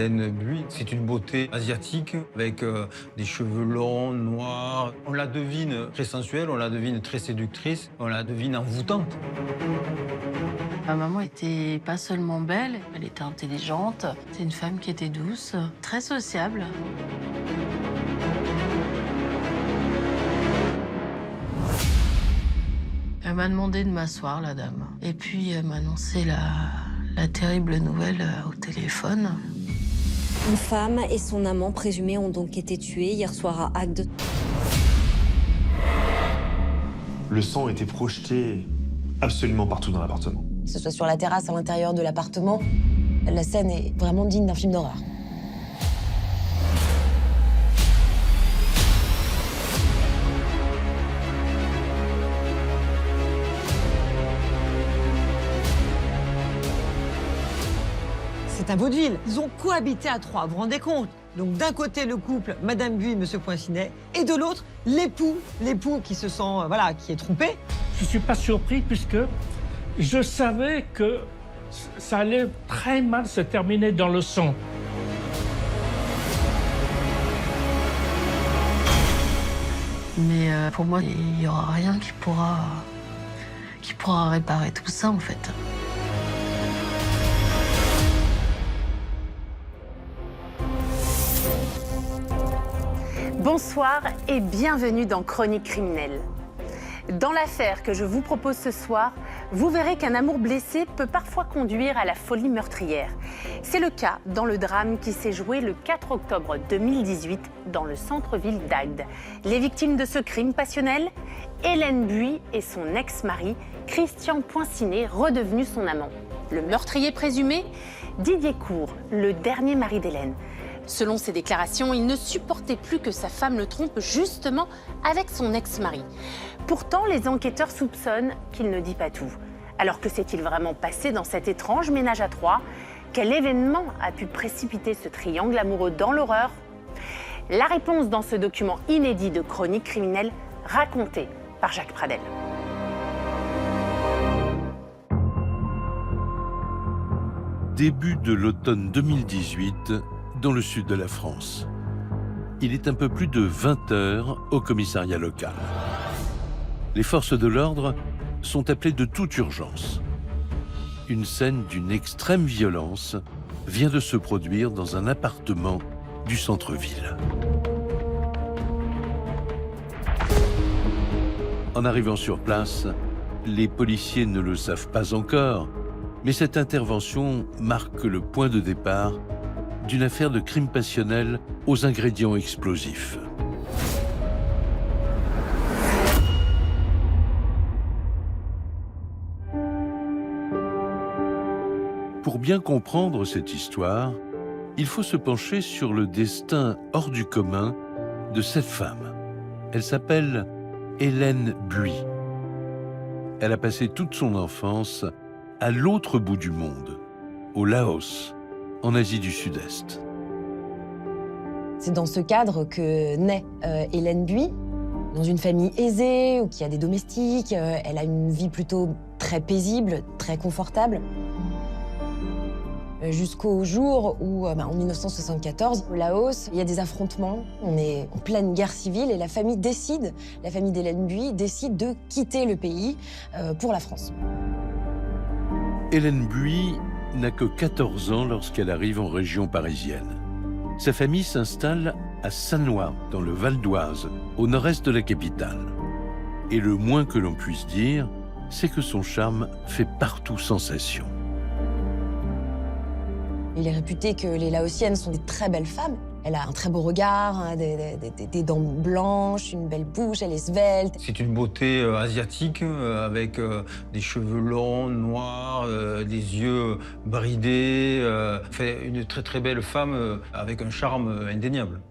Hélène Buy. C'est une beauté asiatique avec des cheveux longs, noirs. On la devine très sensuelle, on la devine très séductrice, on la devine envoûtante. Ma maman était pas seulement belle, elle était intelligente. C'est une femme qui était douce, très sociable. Elle m'a demandé de m'asseoir, la dame. Et puis, elle m'a annoncé la terrible nouvelle au téléphone. Une femme et son amant présumé ont donc été tués hier soir à Agde. Le sang était projeté absolument partout dans l'appartement. Que ce soit sur la terrasse, à l'intérieur de l'appartement, la scène est vraiment digne d'un film d'horreur. C'est un vaudeville. Ils ont cohabité à trois, vous vous rendez compte? Donc d'un côté le couple, Madame Buy, Monsieur Poincinet, et de l'autre l'époux qui se sent, qui est trompé. Je ne suis pas surpris puisque je savais que ça allait très mal se terminer dans le sang. Mais pour moi, il n'y aura rien qui pourra réparer tout ça, en fait. Bonsoir et bienvenue dans Chronique criminelle. Dans l'affaire que je vous propose ce soir, vous verrez qu'un amour blessé peut parfois conduire à la folie meurtrière. C'est le cas dans le drame qui s'est joué le 4 octobre 2018 dans le centre-ville d'Agde. Les victimes de ce crime passionnel, Hélène Buy et son ex-mari, Christian Poincinet, redevenu son amant. Le meurtrier présumé, Didier Cour, le dernier mari d'Hélène. Selon ses déclarations, il ne supportait plus que sa femme le trompe justement avec son ex-mari. Pourtant, les enquêteurs soupçonnent qu'il ne dit pas tout. Alors que s'est-il vraiment passé dans cet étrange ménage à trois? Quel événement a pu précipiter ce triangle amoureux dans l'horreur? La réponse dans ce document inédit de Chronique criminelle raconté par Jacques Pradel. Début de l'automne 2018, dans le sud de la France. Il est un peu plus de 20 heures au commissariat local. Les forces de l'ordre sont appelées de toute urgence. Une scène d'une extrême violence vient de se produire dans un appartement du centre-ville. En arrivant sur place, les policiers ne le savent pas encore, mais cette intervention marque le point de départ d'une affaire de crime passionnel aux ingrédients explosifs. Pour bien comprendre cette histoire, il faut se pencher sur le destin hors du commun de cette femme. Elle s'appelle Hélène Buy. Elle a passé toute son enfance à l'autre bout du monde, au Laos, en Asie du Sud-Est. C'est dans ce cadre que naît Hélène Buy, dans une famille aisée, où qui a des domestiques. Elle a une vie plutôt très paisible, très confortable. Jusqu'au jour où, en 1974, au Laos, il y a des affrontements. On est en pleine guerre civile et la famille d'Hélène Buy décide de quitter le pays pour la France. Hélène Buy n'a que 14 ans lorsqu'elle arrive en région parisienne. Sa famille s'installe à Sannois, dans le Val d'Oise, au nord-est de la capitale. Et le moins que l'on puisse dire, c'est que son charme fait partout sensation. Il est réputé que les Laotiennes sont des très belles femmes. Elle a un très beau regard, hein, des dents blanches, une belle bouche, elle est svelte. C'est une beauté asiatique avec des cheveux longs, noirs, des yeux bridés. Une très très belle femme avec un charme indéniable.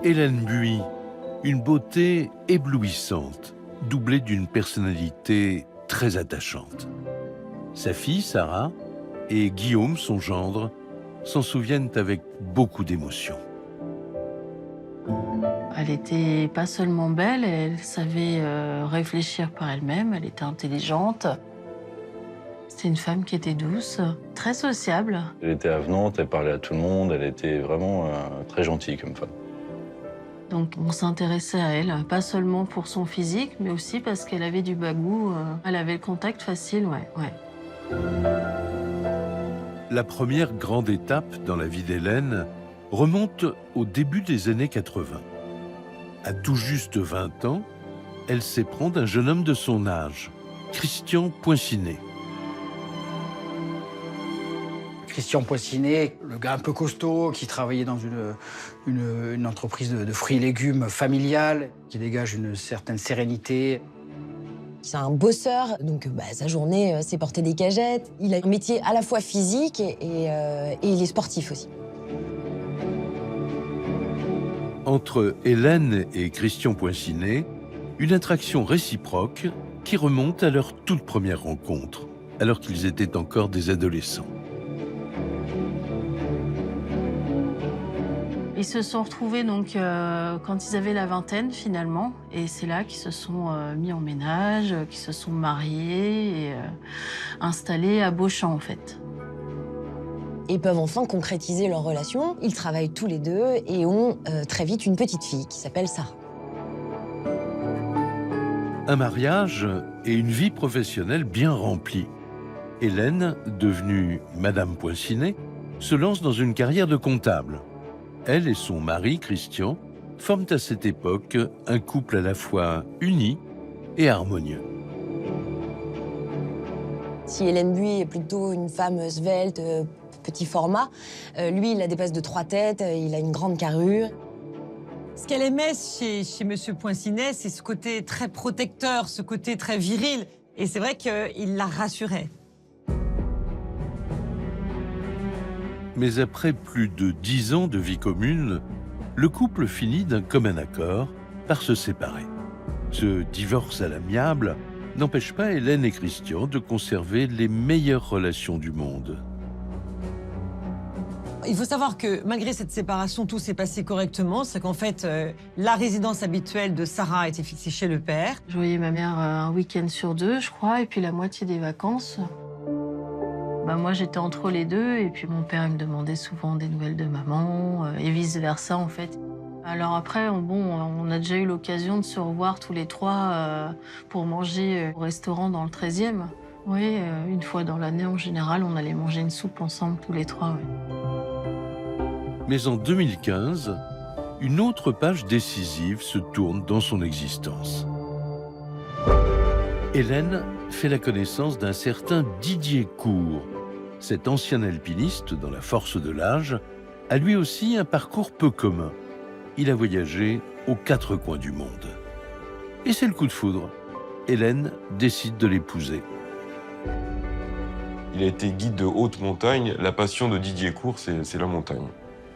Hélène Buy, une beauté éblouissante, doublée d'une personnalité très attachante. Sa fille, Sarah, et Guillaume, son gendre, s'en souviennent avec beaucoup d'émotion. Elle était pas seulement belle, elle savait réfléchir par elle-même, elle était intelligente. C'était une femme qui était douce, très sociable. Elle était avenante, elle parlait à tout le monde, elle était vraiment très gentille comme femme. Donc on s'intéressait à elle, pas seulement pour son physique, mais aussi parce qu'elle avait du bagou. Elle avait le contact facile, ouais. La première grande étape dans la vie d'Hélène remonte au début des années 80. À tout juste 20 ans, elle s'éprend d'un jeune homme de son âge, Christian Poincinet. Christian Poincinet, le gars un peu costaud qui travaillait dans une entreprise de fruits et légumes familiale, qui dégage une certaine sérénité. C'est un bosseur, donc sa journée, c'est porter des cagettes. Il a un métier à la fois physique et il est sportif aussi. Entre Hélène et Christian Poincinet, une attraction réciproque qui remonte à leur toute première rencontre, alors qu'ils étaient encore des adolescents. Ils se sont retrouvés donc quand ils avaient la vingtaine finalement, et c'est là qu'ils se sont mis en ménage, qu'ils se sont mariés et installés à Beauchamp en fait. Ils peuvent enfin concrétiser leur relation. Ils travaillent tous les deux et ont très vite une petite fille qui s'appelle Sarah. Un mariage et une vie professionnelle bien remplie. Hélène, devenue Madame Poincinet, se lance dans une carrière de comptable. Elle et son mari, Christian, forment à cette époque un couple à la fois uni et harmonieux. Si Hélène Buis est plutôt une femme svelte, petit format, lui, il a des passes de 3 têtes, il a une grande carrure. Ce qu'elle aimait chez Monsieur Poincinet, c'est ce côté très protecteur, ce côté très viril. Et c'est vrai qu'il la rassurait. Mais après plus de 10 ans de vie commune, le couple finit d'un commun accord par se séparer. Ce divorce à l'amiable n'empêche pas Hélène et Christian de conserver les meilleures relations du monde. Il faut savoir que malgré cette séparation, tout s'est passé correctement. C'est qu'en fait, la résidence habituelle de Sarah a été fixée chez le père. Je voyais ma mère un week-end sur 2, je crois, et puis la moitié des vacances. Moi, j'étais entre les deux, et puis mon père il me demandait souvent des nouvelles de maman, et vice-versa, en fait. Alors après, on a déjà eu l'occasion de se revoir tous les trois pour manger au restaurant dans le 13e. Oui, une fois dans l'année, en général, on allait manger une soupe ensemble, tous les trois, oui. Mais en 2015, une autre page décisive se tourne dans son existence. Hélène fait la connaissance d'un certain Didier Court. Cet ancien alpiniste dans la force de l'âge a lui aussi un parcours peu commun. Il a voyagé aux 4 coins du monde. Et c'est le coup de foudre. Hélène décide de l'épouser. Il a été guide de haute montagne. La passion de Didier Court, c'est la montagne.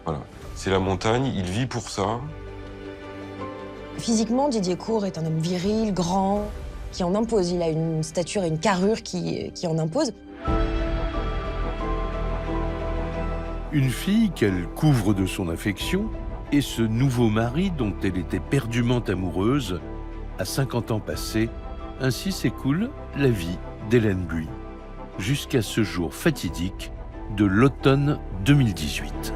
Voilà. C'est la montagne, il vit pour ça. Physiquement, Didier Court est un homme viril, grand, qui en impose. Il a une stature et une carrure qui en impose. Une fille qu'elle couvre de son affection et ce nouveau mari dont elle était perdument amoureuse, à 50 ans passés, ainsi s'écoule la vie d'Hélène Buis, jusqu'à ce jour fatidique de l'automne 2018.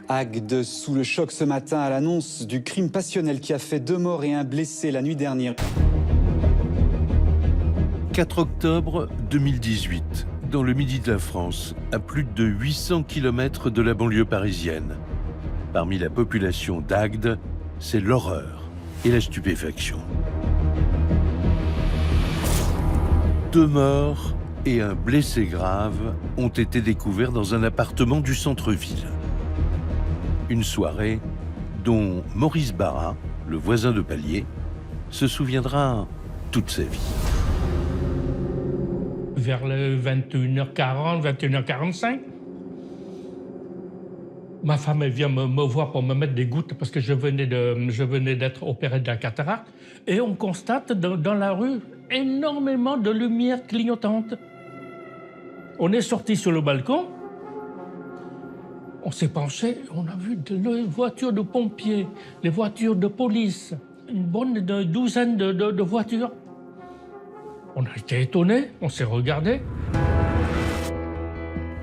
Agde sous le choc ce matin à l'annonce du crime passionnel qui a fait 2 morts et 1 blessé la nuit dernière. 4 octobre 2018, dans le midi de la France, à plus de 800 km de la banlieue parisienne. Parmi la population d'Agde, c'est l'horreur et la stupéfaction. 2 morts et 1 blessé grave ont été découverts dans un appartement du centre-ville. Une soirée dont Maurice Barra, le voisin de palier, se souviendra toute sa vie. Vers le 21h40, 21h45, ma femme elle vient me voir pour me mettre des gouttes parce que je venais d'être opéré de la cataracte. Et on constate dans la rue énormément de lumière clignotante. On est sorti sur le balcon. On s'est penché, on a vu les voitures de pompiers, les voitures de police, une bonne douzaine de voitures. On a été étonnés, on s'est regardés.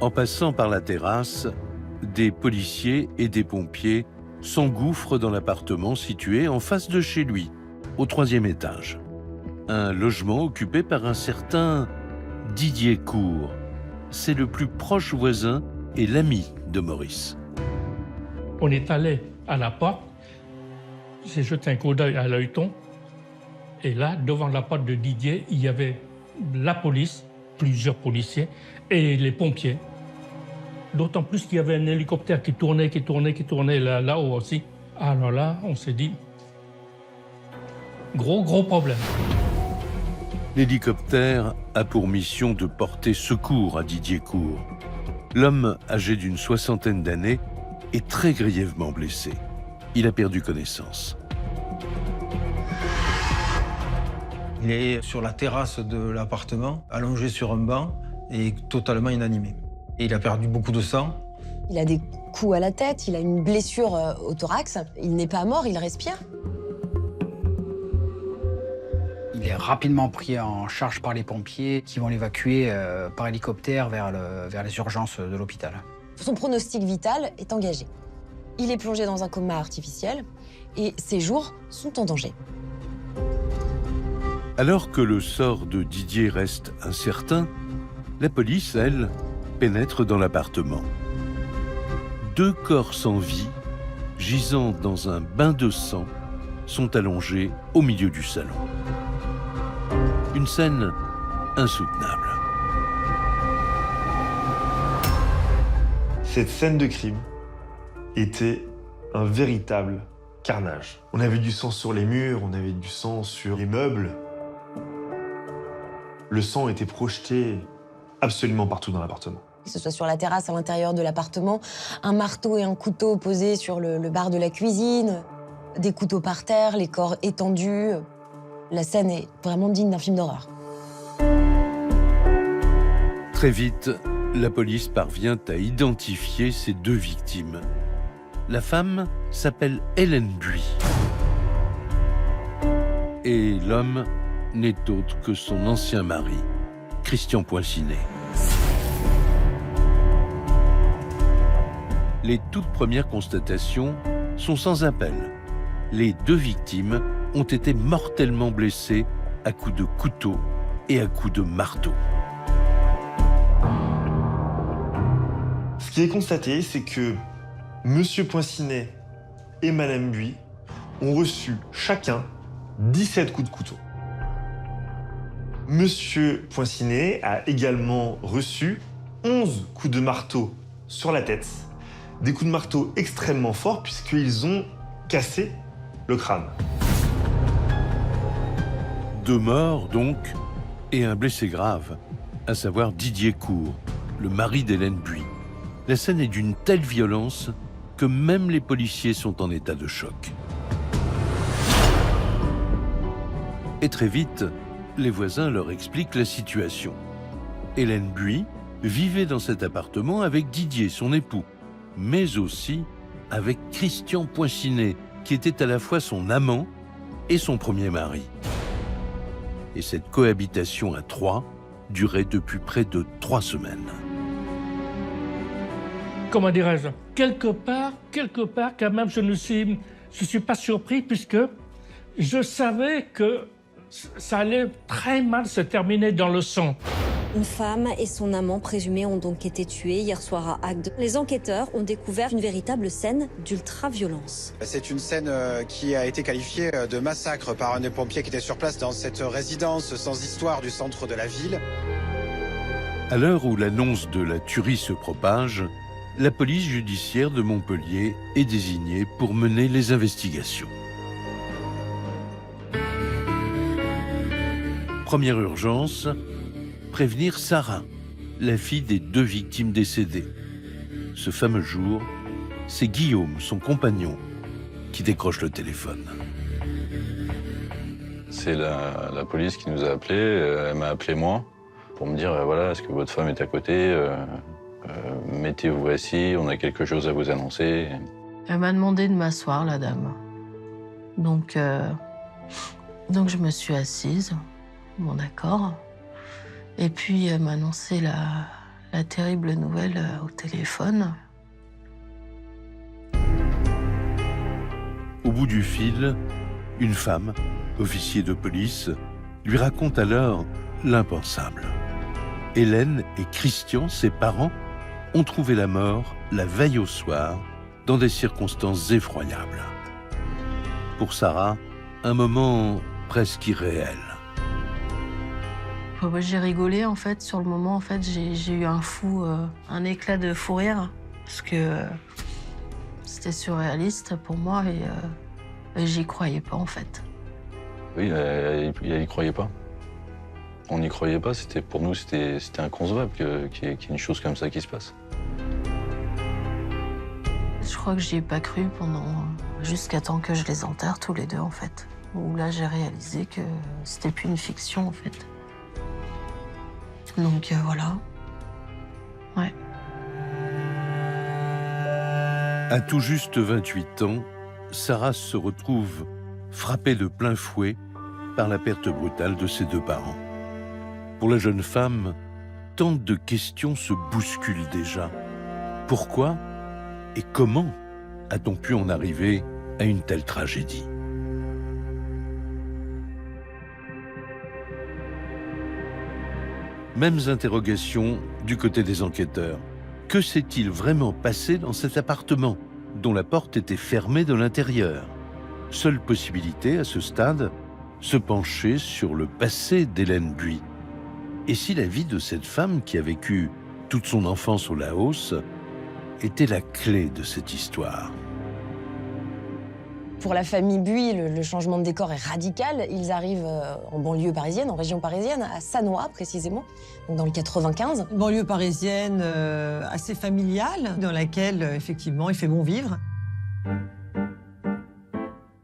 En passant par la terrasse, des policiers et des pompiers s'engouffrent dans l'appartement situé en face de chez lui, au 3e étage. Un logement occupé par un certain Didier Cour. C'est le plus proche voisin et l'ami de Maurice. On est allé à la porte, j'ai jeté un coup d'œil à l'œilleton, et là, devant la porte de Didier, il y avait la police, plusieurs policiers, et les pompiers. D'autant plus qu'il y avait un hélicoptère qui tournait là-haut aussi. Alors là, on s'est dit, gros problème. L'hélicoptère a pour mission de porter secours à Didier Cour. L'homme, âgé d'une 60aine d'années, est très grièvement blessé. Il a perdu connaissance. Il est sur la terrasse de l'appartement, allongé sur un banc et totalement inanimé. Et il a perdu beaucoup de sang. Il a des coups à la tête, il a une blessure au thorax. Il n'est pas mort, il respire. Il est rapidement pris en charge par les pompiers qui vont l'évacuer par hélicoptère vers les urgences de l'hôpital. Son pronostic vital est engagé. Il est plongé dans un coma artificiel et ses jours sont en danger. Alors que le sort de Didier reste incertain, la police, elle, pénètre dans l'appartement. 2 corps sans vie, gisant dans un bain de sang, sont allongés au milieu du salon. Une scène insoutenable. Cette scène de crime était un véritable carnage. On avait du sang sur les murs, on avait du sang sur les meubles. Le sang était projeté absolument partout dans l'appartement. Que ce soit sur la terrasse, à l'intérieur de l'appartement, un marteau et un couteau posés sur le bar de la cuisine, des couteaux par terre, les corps étendus. La scène est vraiment digne d'un film d'horreur. Très vite, la police parvient à identifier ces 2 victimes. La femme s'appelle Hélène Buis. Et l'homme n'est autre que son ancien mari, Christian Poincinet. Les toutes premières constatations sont sans appel. Les 2 victimes ont été mortellement blessées à coups de couteau et à coups de marteau. Ce qui est constaté, c'est que Monsieur Poincinet et Madame Buis ont reçu chacun 17 coups de couteau. Monsieur Poincinet a également reçu 11 coups de marteau sur la tête. Des coups de marteau extrêmement forts puisqu'ils ont cassé le crâne. 2 morts, donc, et un blessé grave, à savoir Didier Cour, le mari d'Hélène Buis. La scène est d'une telle violence que même les policiers sont en état de choc. Et très vite, les voisins leur expliquent la situation. Hélène Buis vivait dans cet appartement avec Didier, son époux, mais aussi avec Christian Poincinet, qui était à la fois son amant et son premier mari. Et cette cohabitation à 3 durait depuis près de 3 semaines. Comment dirais-je, quelque part, quand même, je ne suis pas surpris puisque je savais que ça allait très mal se terminer dans le sang. Une femme et son amant présumés ont donc été tués hier soir à Agde. Les enquêteurs ont découvert une véritable scène d'ultra-violence. C'est une scène qui a été qualifiée de massacre par un des pompiers qui était sur place dans cette résidence sans histoire du centre de la ville. À l'heure où l'annonce de la tuerie se propage, la police judiciaire de Montpellier est désignée pour mener les investigations. Première urgence, prévenir Sarah, la fille des 2 victimes décédées. Ce fameux jour, c'est Guillaume, son compagnon, qui décroche le téléphone. C'est la police qui nous a appelés. Elle m'a appelé moi pour me dire voilà, est-ce que votre femme est à côté mettez-vous assis, on a quelque chose à vous annoncer. Elle m'a demandé de m'asseoir, la dame. Donc je me suis assise. Bon, d'accord. Et puis, elle m'a annoncé la terrible nouvelle au téléphone. Au bout du fil, une femme, officier de police, lui raconte alors l'impensable. Hélène et Christian, ses parents, ont trouvé la mort la veille au soir, dans des circonstances effroyables. Pour Sarah, un moment presque irréel. J'ai rigolé, en fait, sur le moment. En fait, j'ai eu un éclat de fou rire, parce que c'était surréaliste pour moi et j'y croyais pas, en fait. Oui, elle y croyait pas. On n'y croyait pas, pour nous, c'était inconcevable qu'il y ait une chose comme ça qui se passe. Je crois que j'y ai pas cru jusqu'à temps que je les enterre tous les deux, en fait. Où là, j'ai réalisé que c'était plus une fiction, en fait. Donc voilà. Ouais. À tout juste 28 ans, Sarah se retrouve frappée de plein fouet par la perte brutale de ses deux parents. Pour la jeune femme, tant de questions se bousculent déjà. Pourquoi et comment a-t-on pu en arriver à une telle tragédie ? Mêmes interrogations du côté des enquêteurs. Que s'est-il vraiment passé dans cet appartement, dont la porte était fermée de l'intérieur ? Seule possibilité, à ce stade, se pencher sur le passé d'Hélène Buy. Et si la vie de cette femme qui a vécu toute son enfance au Laos était la clé de cette histoire ? Pour la famille Buy, le changement de décor est radical. Ils arrivent en banlieue parisienne, en région parisienne, à Sannois précisément, donc dans le 95. Une banlieue parisienne assez familiale, dans laquelle, effectivement, il fait bon vivre.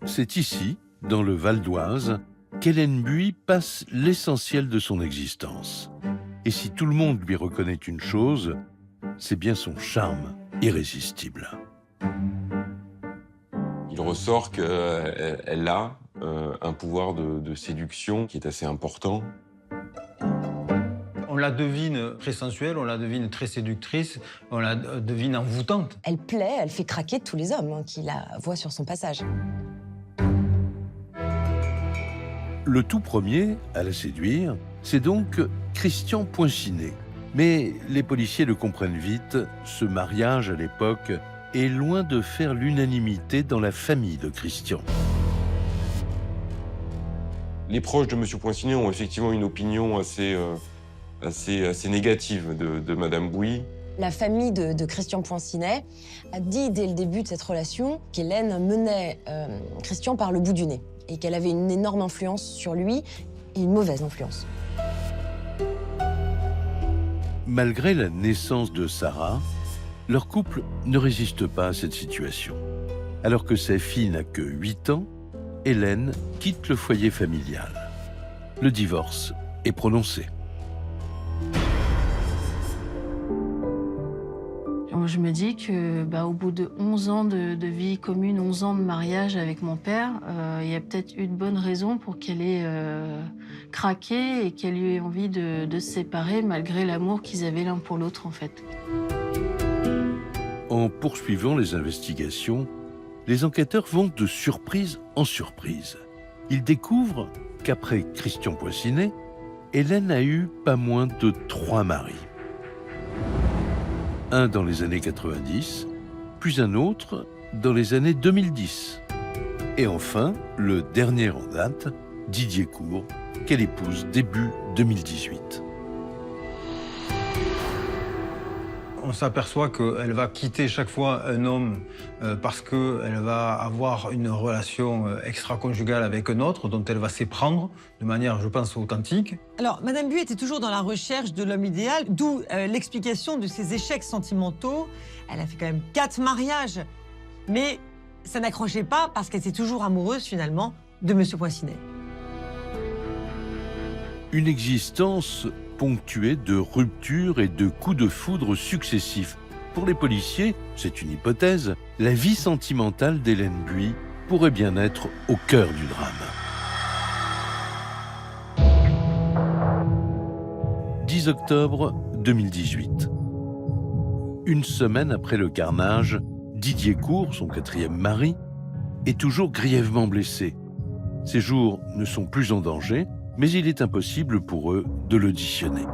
C'est ici, dans le Val d'Oise, qu'Hélène Buy passe l'essentiel de son existence. Et si tout le monde lui reconnaît une chose, c'est bien son charme irrésistible. Il ressort qu'elle a un pouvoir de séduction qui est assez important. On la devine très sensuelle, on la devine très séductrice, on la devine envoûtante. Elle plaît, elle fait craquer tous les hommes qui la voient sur son passage. Le tout premier à la séduire, c'est donc Christian Poincinet. Mais les policiers le comprennent vite, ce mariage à l'époque est loin de faire l'unanimité dans la famille de Christian. Les proches de M. Poincinet ont effectivement une opinion assez négative de Mme Buy. La famille de Christian Poincinet a dit dès le début de cette relation qu'Hélène menait Christian par le bout du nez et qu'elle avait une énorme influence sur lui et une mauvaise influence. Malgré la naissance de Sarah, leur couple ne résiste pas à cette situation. Alors que sa fille n'a que 8 ans, Hélène quitte le foyer familial. Le divorce est prononcé. Je me dis que, au bout de 11 ans de vie commune, 11 ans de mariage avec mon père, il y a peut-être eu de bonnes raisons pour qu'elle ait craqué et qu'elle ait envie de se séparer malgré l'amour qu'ils avaient l'un pour l'autre, en fait. En poursuivant les investigations, les enquêteurs vont de surprise en surprise. Ils découvrent qu'après Christian Poincinet, Hélène a eu pas moins de 3 maris. Un dans les années 90, puis un autre dans les années 2010. Et enfin, le dernier en date, Didier Cour, qu'elle épouse début 2018. On s'aperçoit qu'elle va quitter chaque fois un homme parce qu'elle va avoir une relation extra-conjugale avec un autre dont elle va s'éprendre de manière, je pense, authentique. Alors, Madame Buy était toujours dans la recherche de l'homme idéal, d'où l'explication de ses échecs sentimentaux. Elle a fait quand même 4 mariages, mais ça n'accrochait pas parce qu'elle était toujours amoureuse, finalement, de Monsieur Poincinet. Une existence ponctuée de ruptures et de coups de foudre successifs. Pour les policiers, c'est une hypothèse, la vie sentimentale d'Hélène Buy pourrait bien être au cœur du drame. 10 octobre 2018. Une semaine après le carnage, Didier Court, son 4e mari, est toujours grièvement blessé. Ses jours ne sont plus en danger, mais il est impossible pour eux de l'auditionner.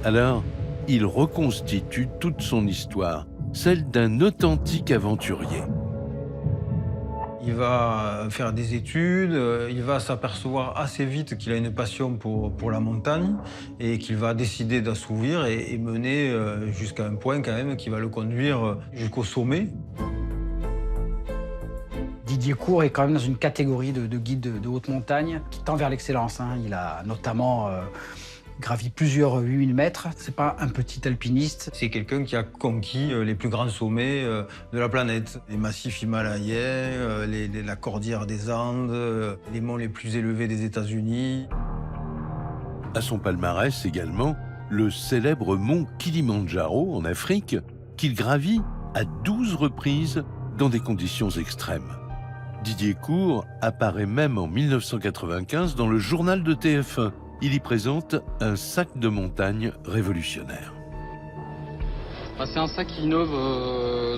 Alors, il reconstitue toute son histoire, celle d'un authentique aventurier. Il va faire des études, il va s'apercevoir assez vite qu'il a une passion pour la montagne et qu'il va décider d'assouvir et mener jusqu'à un point quand même qui va le conduire jusqu'au sommet. Didier Court est quand même dans une catégorie de guide de haute montagne qui tend vers l'excellence. Il a notamment gravi plusieurs 8000 mètres. C'est pas un petit alpiniste. C'est quelqu'un qui a conquis les plus grands sommets de la planète. Les massifs himalayens, la cordillère des Andes, les monts les plus élevés des États-Unis. À son palmarès également, le célèbre mont Kilimandjaro en Afrique, qu'il gravit à 12 reprises dans des conditions extrêmes. Didier Court apparaît même en 1995 dans le journal de TF1. Il y présente un sac de montagne révolutionnaire. C'est un sac qui innove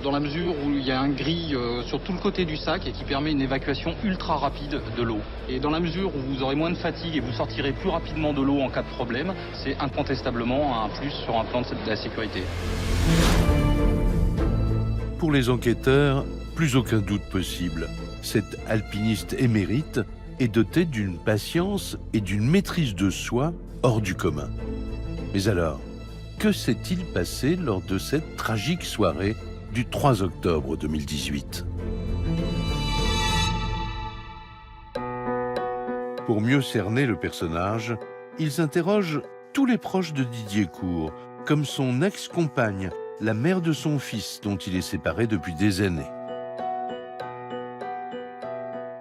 dans la mesure où il y a un grille sur tout le côté du sac et qui permet une évacuation ultra rapide de l'eau. Et dans la mesure où vous aurez moins de fatigue et vous sortirez plus rapidement de l'eau en cas de problème, c'est incontestablement un plus sur un plan de la sécurité. Pour les enquêteurs, plus aucun doute possible. Cet alpiniste émérite est doté d'une patience et d'une maîtrise de soi hors du commun. Mais alors, que s'est-il passé lors de cette tragique soirée du 3 octobre 2018 ? Pour mieux cerner le personnage, ils interrogent tous les proches de Didier Court, comme son ex-compagne, la mère de son fils dont il est séparé depuis des années.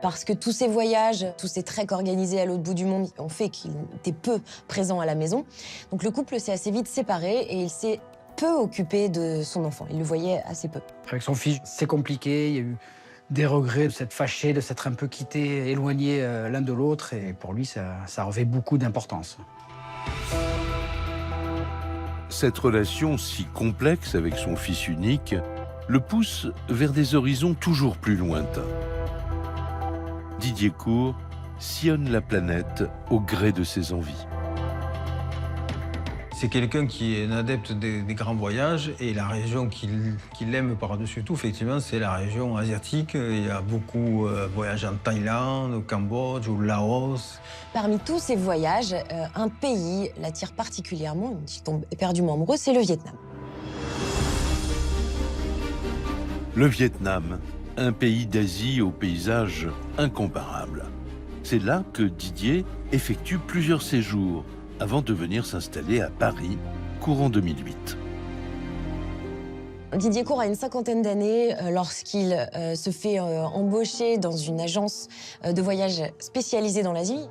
Parce que tous ces voyages, tous ces treks organisés à l'autre bout du monde ont fait qu'il était peu présent à la maison. Donc le couple s'est assez vite séparé et il s'est peu occupé de son enfant. Il le voyait assez peu. Avec son fils, c'est compliqué. Il y a eu des regrets de s'être fâché, de s'être un peu quitté, éloigné l'un de l'autre. Et pour lui, ça revêt beaucoup d'importance. Cette relation si complexe avec son fils unique le pousse vers des horizons toujours plus lointains. Didier Court sillonne la planète au gré de ses envies. C'est quelqu'un qui est un adepte des grands voyages et la région qu'il aime par-dessus tout, effectivement, c'est la région asiatique. Il y a beaucoup voyagé en Thaïlande, au Cambodge, au Laos. Parmi tous ces voyages, un pays l'attire particulièrement, il tombe éperdument amoureux, c'est le Vietnam. Le Vietnam, un pays d'Asie au paysage incomparable. C'est là que Didier effectue plusieurs séjours avant de venir s'installer à Paris, courant 2008. Didier Court a une cinquantaine d'années lorsqu'il se fait embaucher dans une agence de voyage spécialisée dans l'Asie.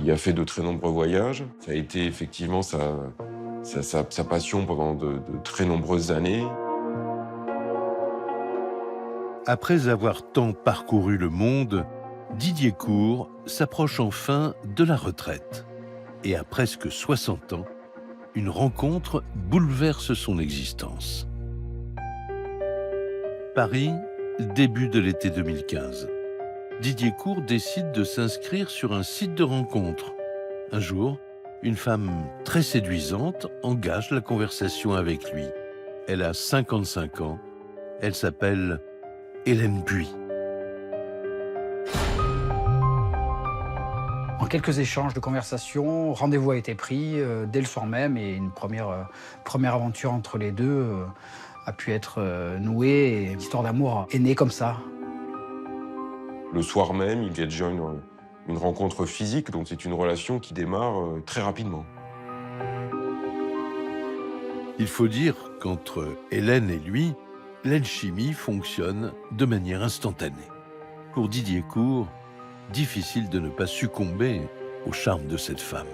Il a fait de très nombreux voyages. Ça a été effectivement sa passion pendant de très nombreuses années. Après avoir tant parcouru le monde, Didier Court s'approche enfin de la retraite. Et à presque 60 ans, une rencontre bouleverse son existence. Paris, début de l'été 2015. Didier Court décide de s'inscrire sur un site de rencontre. Un jour, une femme très séduisante engage la conversation avec lui. Elle a 55 ans. Elle s'appelle Hélène Buy. En quelques échanges de conversation, rendez-vous a été pris dès le soir même et une première aventure entre les deux a pu être nouée et l'histoire d'amour est née comme ça. Le soir même, il y a déjà une rencontre physique, donc c'est une relation qui démarre très rapidement. Il faut dire qu'entre Hélène et lui, l'alchimie fonctionne de manière instantanée. Pour Didier Court, difficile de ne pas succomber au charme de cette femme.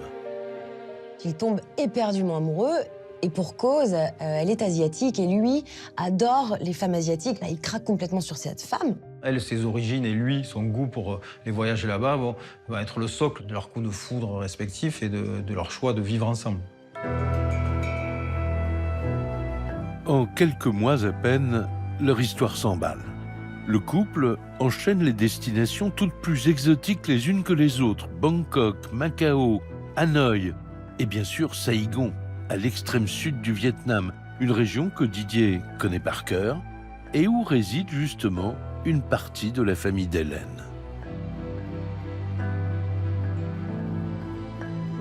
Il tombe éperdument amoureux. Et pour cause, elle est asiatique et lui adore les femmes asiatiques. Là, il craque complètement sur cette femme. Elle, ses origines et lui, son goût pour les voyages là-bas, va être le socle de leur coup de foudre respectif et de leur choix de vivre ensemble. En quelques mois à peine, leur histoire s'emballe. Le couple enchaîne les destinations toutes plus exotiques les unes que les autres. Bangkok, Macao, Hanoï et bien sûr Saïgon, à l'extrême sud du Vietnam, une région que Didier connaît par cœur et où réside justement une partie de la famille d'Hélène.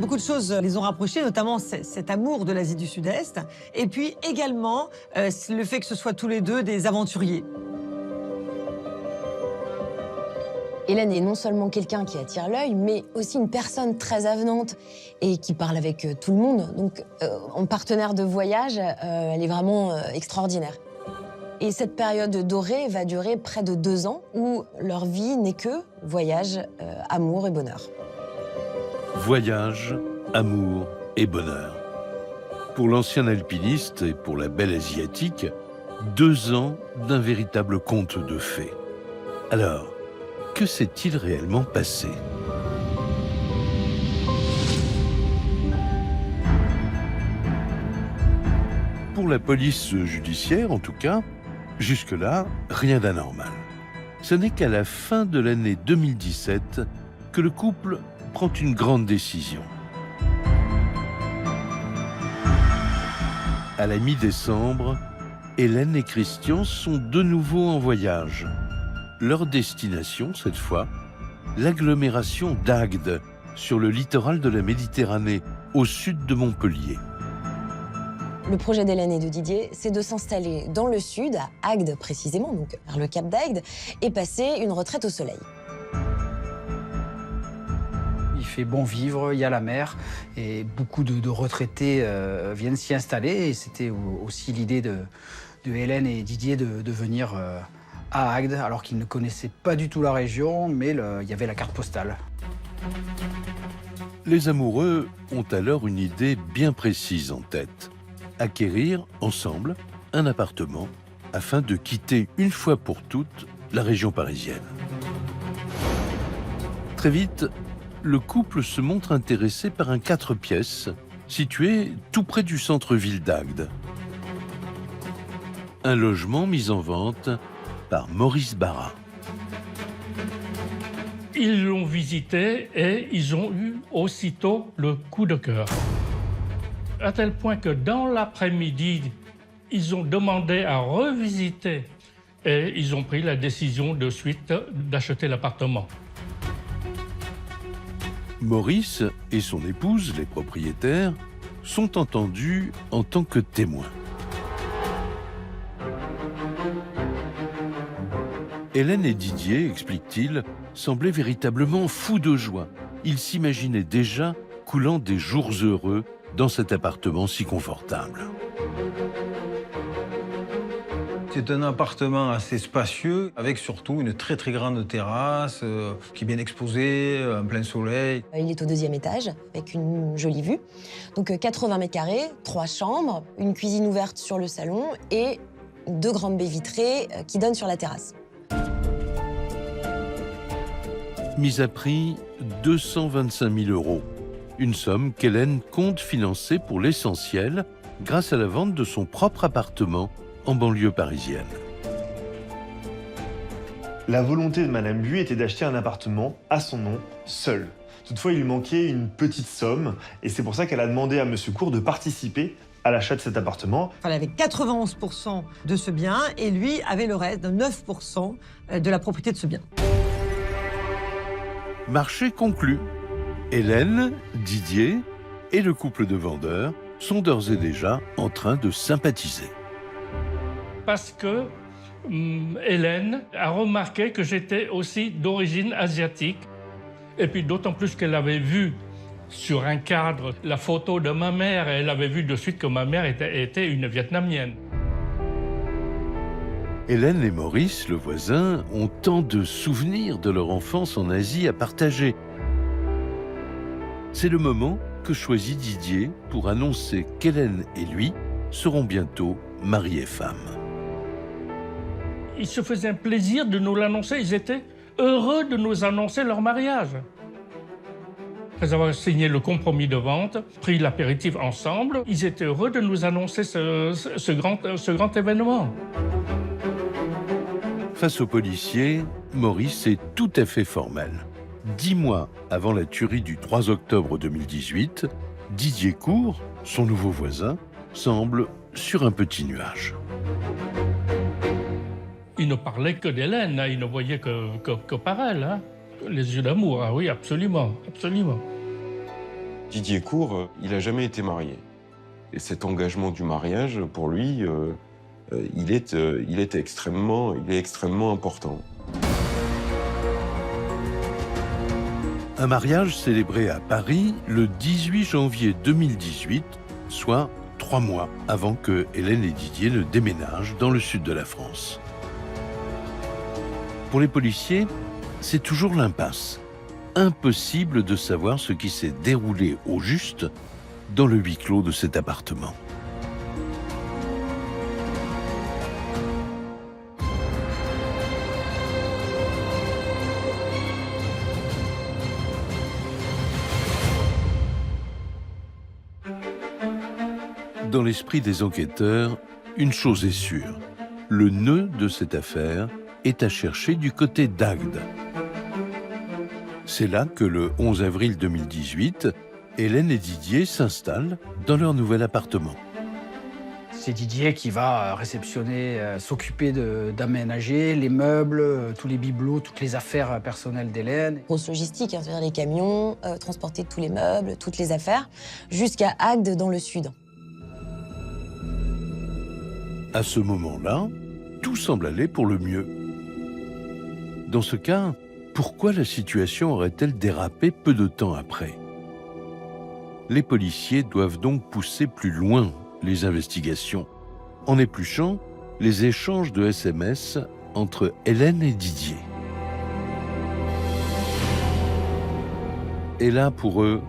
Beaucoup de choses les ont rapprochés, notamment cet amour de l'Asie du Sud-Est, et puis également le fait que ce soit tous les deux des aventuriers. Hélène est non seulement quelqu'un qui attire l'œil, mais aussi une personne très avenante et qui parle avec tout le monde. Donc, en partenaire de voyage, elle est vraiment extraordinaire. Et cette période dorée va durer près de 2 ans, où leur vie n'est que voyage, amour et bonheur. Voyage, amour et bonheur. Pour l'ancien alpiniste et pour la belle asiatique, 2 ans d'un véritable conte de fées. Alors, que s'est-il réellement passé? Pour la police judiciaire, en tout cas, jusque-là, rien d'anormal. Ce n'est qu'à la fin de l'année 2017 que le couple prend une grande décision. À la mi-décembre, Hélène et Christian sont de nouveau en voyage. Leur destination, cette fois, l'agglomération d'Agde, sur le littoral de la Méditerranée, au sud de Montpellier. Le projet d'Hélène et de Didier, c'est de s'installer dans le sud, à Agde précisément, donc vers le cap d'Agde, et passer une retraite au soleil. Il fait bon vivre, il y a la mer, et beaucoup de retraités viennent s'y installer. Et c'était aussi l'idée de Hélène et Didier de venir à Agde, alors qu'ils ne connaissaient pas du tout la région, mais il y avait la carte postale. Les amoureux ont alors une idée bien précise en tête. Acquérir ensemble un appartement afin de quitter une fois pour toutes la région parisienne. Très vite, le couple se montre intéressé par un 4 pièces situé tout près du centre-ville d'Agde. Un logement mis en vente par Maurice Barra. Ils l'ont visité et ils ont eu aussitôt le coup de cœur. À tel point que dans l'après-midi, ils ont demandé à revisiter et ils ont pris la décision de suite d'acheter l'appartement. Maurice et son épouse, les propriétaires, sont entendus en tant que témoins. Hélène et Didier, explique-t-il, semblaient véritablement fous de joie. Ils s'imaginaient déjà coulant des jours heureux dans cet appartement si confortable. C'est un appartement assez spacieux, avec surtout une très très grande terrasse qui est bien exposée, en plein soleil. Il est au 2e étage, avec une jolie vue. Donc 80 mètres carrés, 3 chambres, une cuisine ouverte sur le salon et 2 grandes baies vitrées qui donnent sur la terrasse. Mise à prix 225 000 €. Une somme qu'Hélène compte financer pour l'essentiel grâce à la vente de son propre appartement en banlieue parisienne. La volonté de Madame Buis était d'acheter un appartement à son nom, seul. Toutefois, il lui manquait une petite somme, et c'est pour ça qu'elle a demandé à Monsieur Cour de participer à l'achat de cet appartement. Elle avait 91% de ce bien, et lui avait le reste, de 9% de la propriété de ce bien. Marché conclu. Hélène, Didier et le couple de vendeurs sont d'ores et déjà en train de sympathiser. Parce que Hélène a remarqué que j'étais aussi d'origine asiatique. Et puis d'autant plus qu'elle avait vu sur un cadre la photo de ma mère et elle avait vu de suite que ma mère était une Vietnamienne. Hélène et Maurice, le voisin, ont tant de souvenirs de leur enfance en Asie à partager. C'est le moment que choisit Didier pour annoncer qu'Hélène et lui seront bientôt mari et femme. Ils se faisaient un plaisir de nous l'annoncer. Ils étaient heureux de nous annoncer leur mariage. Après avoir signé le compromis de vente, pris l'apéritif ensemble, ils étaient heureux de nous annoncer ce grand événement. Face aux policiers, Maurice est tout à fait formel. 10 mois avant la tuerie du 3 octobre 2018, Didier Cour, son nouveau voisin, semble sur un petit nuage. Il ne parlait que d'Hélène, il ne voyait que par elle. Hein. Les yeux d'amour, ah oui, absolument, absolument. Didier Cour, il n'a jamais été marié. Et cet engagement du mariage, pour lui, il est extrêmement important. Un mariage célébré à Paris le 18 janvier 2018, soit 3 mois avant que Hélène et Didier ne déménagent dans le sud de la France. Pour les policiers, c'est toujours l'impasse. Impossible de savoir ce qui s'est déroulé au juste dans le huis clos de cet appartement. Dans l'esprit des enquêteurs, une chose est sûre. Le nœud de cette affaire est à chercher du côté d'Agde. C'est là que le 11 avril 2018, Hélène et Didier s'installent dans leur nouvel appartement. C'est Didier qui va réceptionner, s'occuper d'aménager les meubles, tous les bibelots, toutes les affaires personnelles d'Hélène. Grosse logistique, hein, c'est-à-dire les camions, transporter tous les meubles, toutes les affaires, jusqu'à Agde dans le sud. À ce moment-là, tout semble aller pour le mieux. Dans ce cas, pourquoi la situation aurait-elle dérapé peu de temps après? Les policiers doivent donc pousser plus loin les investigations, en épluchant les échanges de SMS entre Hélène et Didier. Et là, pour eux,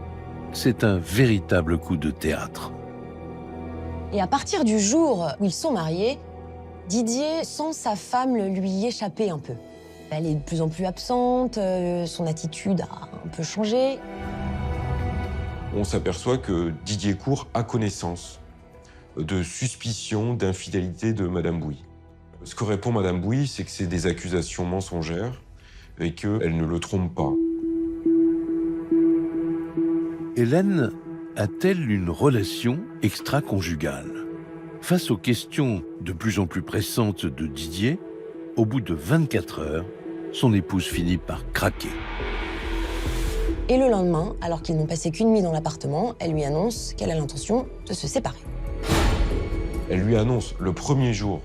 c'est un véritable coup de théâtre. Et à partir du jour où ils sont mariés, Didier sent sa femme lui échapper un peu. Elle est de plus en plus absente, son attitude a un peu changé. On s'aperçoit que Didier Cour a connaissance de suspicions d'infidélité de Madame Bouy. Ce que répond Madame Bouy, c'est que c'est des accusations mensongères et qu'elle ne le trompe pas. Hélène a-t-elle une relation extra-conjugale? Face aux questions de plus en plus pressantes de Didier, au bout de 24 heures, son épouse finit par craquer. Et le lendemain, alors qu'ils n'ont passé qu'une nuit dans l'appartement, elle lui annonce qu'elle a l'intention de se séparer. Elle lui annonce le premier jour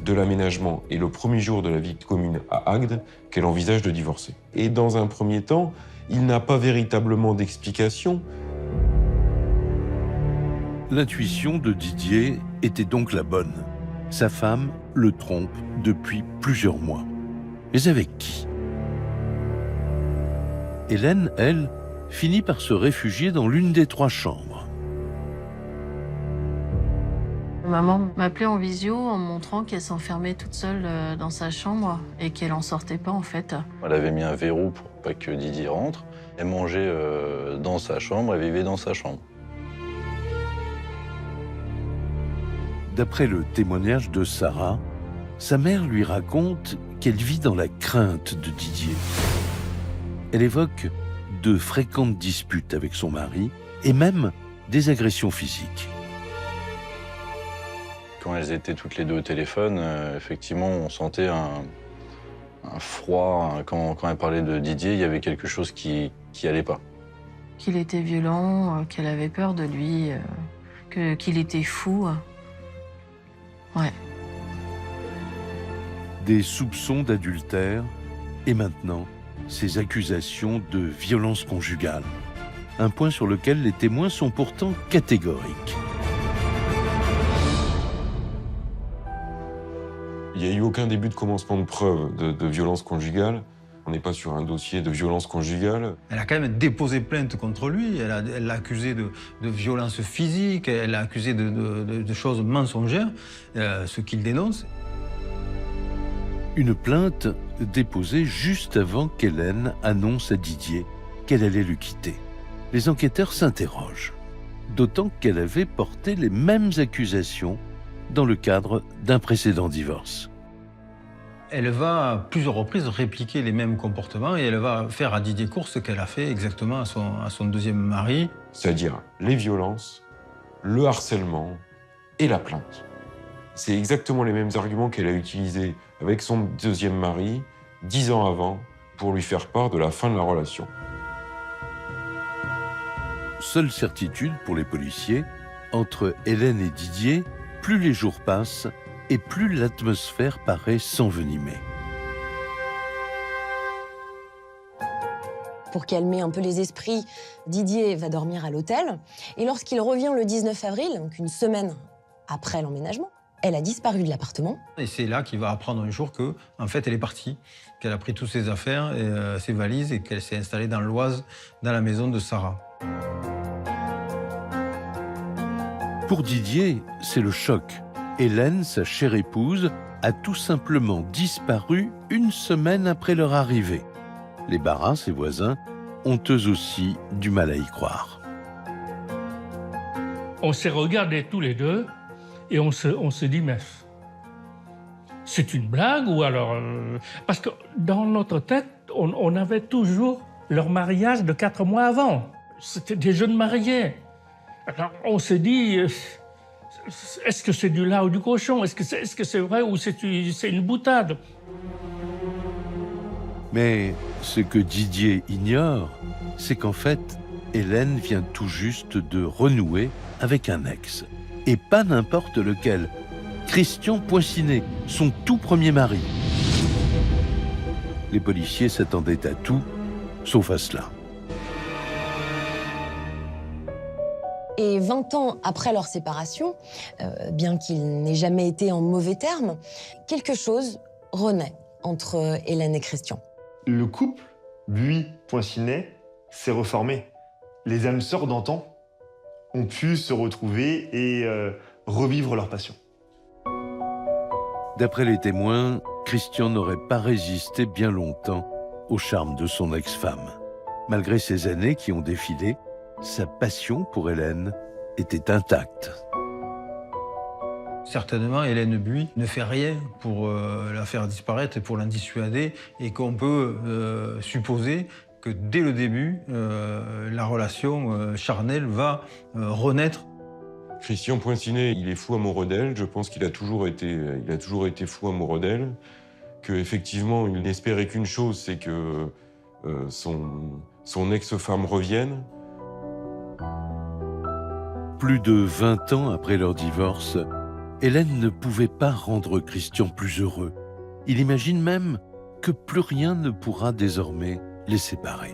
de l'aménagement et le premier jour de la vie commune à Agde qu'elle envisage de divorcer. Et dans un premier temps, il n'a pas véritablement d'explication. L'intuition de Didier était donc la bonne. Sa femme le trompe depuis plusieurs mois. Mais avec qui? Hélène, elle, finit par se réfugier dans l'une des 3 chambres. Maman m'appelait en visio en me montrant qu'elle s'enfermait toute seule dans sa chambre et qu'elle en sortait pas en fait. Elle avait mis un verrou pour pas que Didier rentre. Elle mangeait dans sa chambre, elle vivait dans sa chambre. D'après le témoignage de Sarah, sa mère lui raconte qu'elle vit dans la crainte de Didier. Elle évoque de fréquentes disputes avec son mari et même des agressions physiques. Quand elles étaient toutes les deux au téléphone, effectivement, on sentait un froid. Quand elle parlait de Didier, il y avait quelque chose qui allait pas. Qu'il était violent, qu'elle avait peur de lui, qu'il était fou. Ouais. Des soupçons d'adultère et maintenant ces accusations de violence conjugale. Un point sur lequel les témoins sont pourtant catégoriques. Il n'y a eu aucun début de commencement de preuve de violence conjugale On n'est pas sur un dossier de violence conjugale. Elle a quand même déposé plainte contre lui, elle l'a accusé de violence physique, elle l'a accusé de choses mensongères, ce qu'il dénonce. Une plainte déposée juste avant qu'Hélène annonce à Didier qu'elle allait le quitter. Les enquêteurs s'interrogent, d'autant qu'elle avait porté les mêmes accusations dans le cadre d'un précédent divorce. Elle va à plusieurs reprises répliquer les mêmes comportements et elle va faire à Didier Cour ce qu'elle a fait exactement à son deuxième mari. C'est-à-dire les violences, le harcèlement et la plainte. C'est exactement les mêmes arguments qu'elle a utilisés avec son deuxième mari 10 ans avant pour lui faire part de la fin de la relation. Seule certitude pour les policiers, entre Hélène et Didier, plus les jours passent et plus l'atmosphère paraît s'envenimer. Pour calmer un peu les esprits, Didier va dormir à l'hôtel. Et lorsqu'il revient le 19 avril, donc une semaine après l'emménagement, elle a disparu de l'appartement. Et c'est là qu'il va apprendre un jour que, en fait, elle est partie, qu'elle a pris toutes ses affaires, et, ses valises, et qu'elle s'est installée dans l'Oise, dans la maison de Sarah. Pour Didier, c'est le choc. Hélène, sa chère épouse, a tout simplement disparu une semaine après leur arrivée. Les Barras, ses voisins, ont eux aussi du mal à y croire. On s'est regardés tous les deux et on se dit, mais c'est une blague ou alors... Parce que dans notre tête, on avait toujours leur mariage de 4 mois avant. C'était des jeunes mariés. Alors on s'est dit, est-ce que c'est du lard ou du cochon? Est-ce que c'est vrai ou c'est une boutade? Mais ce que Didier ignore, c'est qu'en fait, Hélène vient tout juste de renouer avec un ex. Et pas n'importe lequel. Christian Poincinet, son tout premier mari. Les policiers s'attendaient à tout, sauf à cela. Et 20 ans après leur séparation, bien qu'il n'ait jamais été en mauvais termes, quelque chose renaît entre Hélène et Christian. Le couple Buis-Poincinet s'est reformé. Les âmes sœurs d'antan ont pu se retrouver et revivre leur passion. D'après les témoins, Christian n'aurait pas résisté bien longtemps au charme de son ex-femme. Malgré ces années qui ont défilé, sa passion pour Hélène était intacte. Certainement, Hélène Buis ne fait rien pour la faire disparaître et pour l'en dissuader, et qu'on peut supposer que dès le début, la relation charnelle va renaître. Christian Poincinet, il est fou amoureux d'elle. Je pense qu'il a toujours été fou amoureux d'elle. Qu'effectivement, il n'espérait qu'une chose, c'est que son ex-femme revienne. Plus de 20 ans après leur divorce, Hélène ne pouvait pas rendre Christian plus heureux. Il imagine même que plus rien ne pourra désormais les séparer.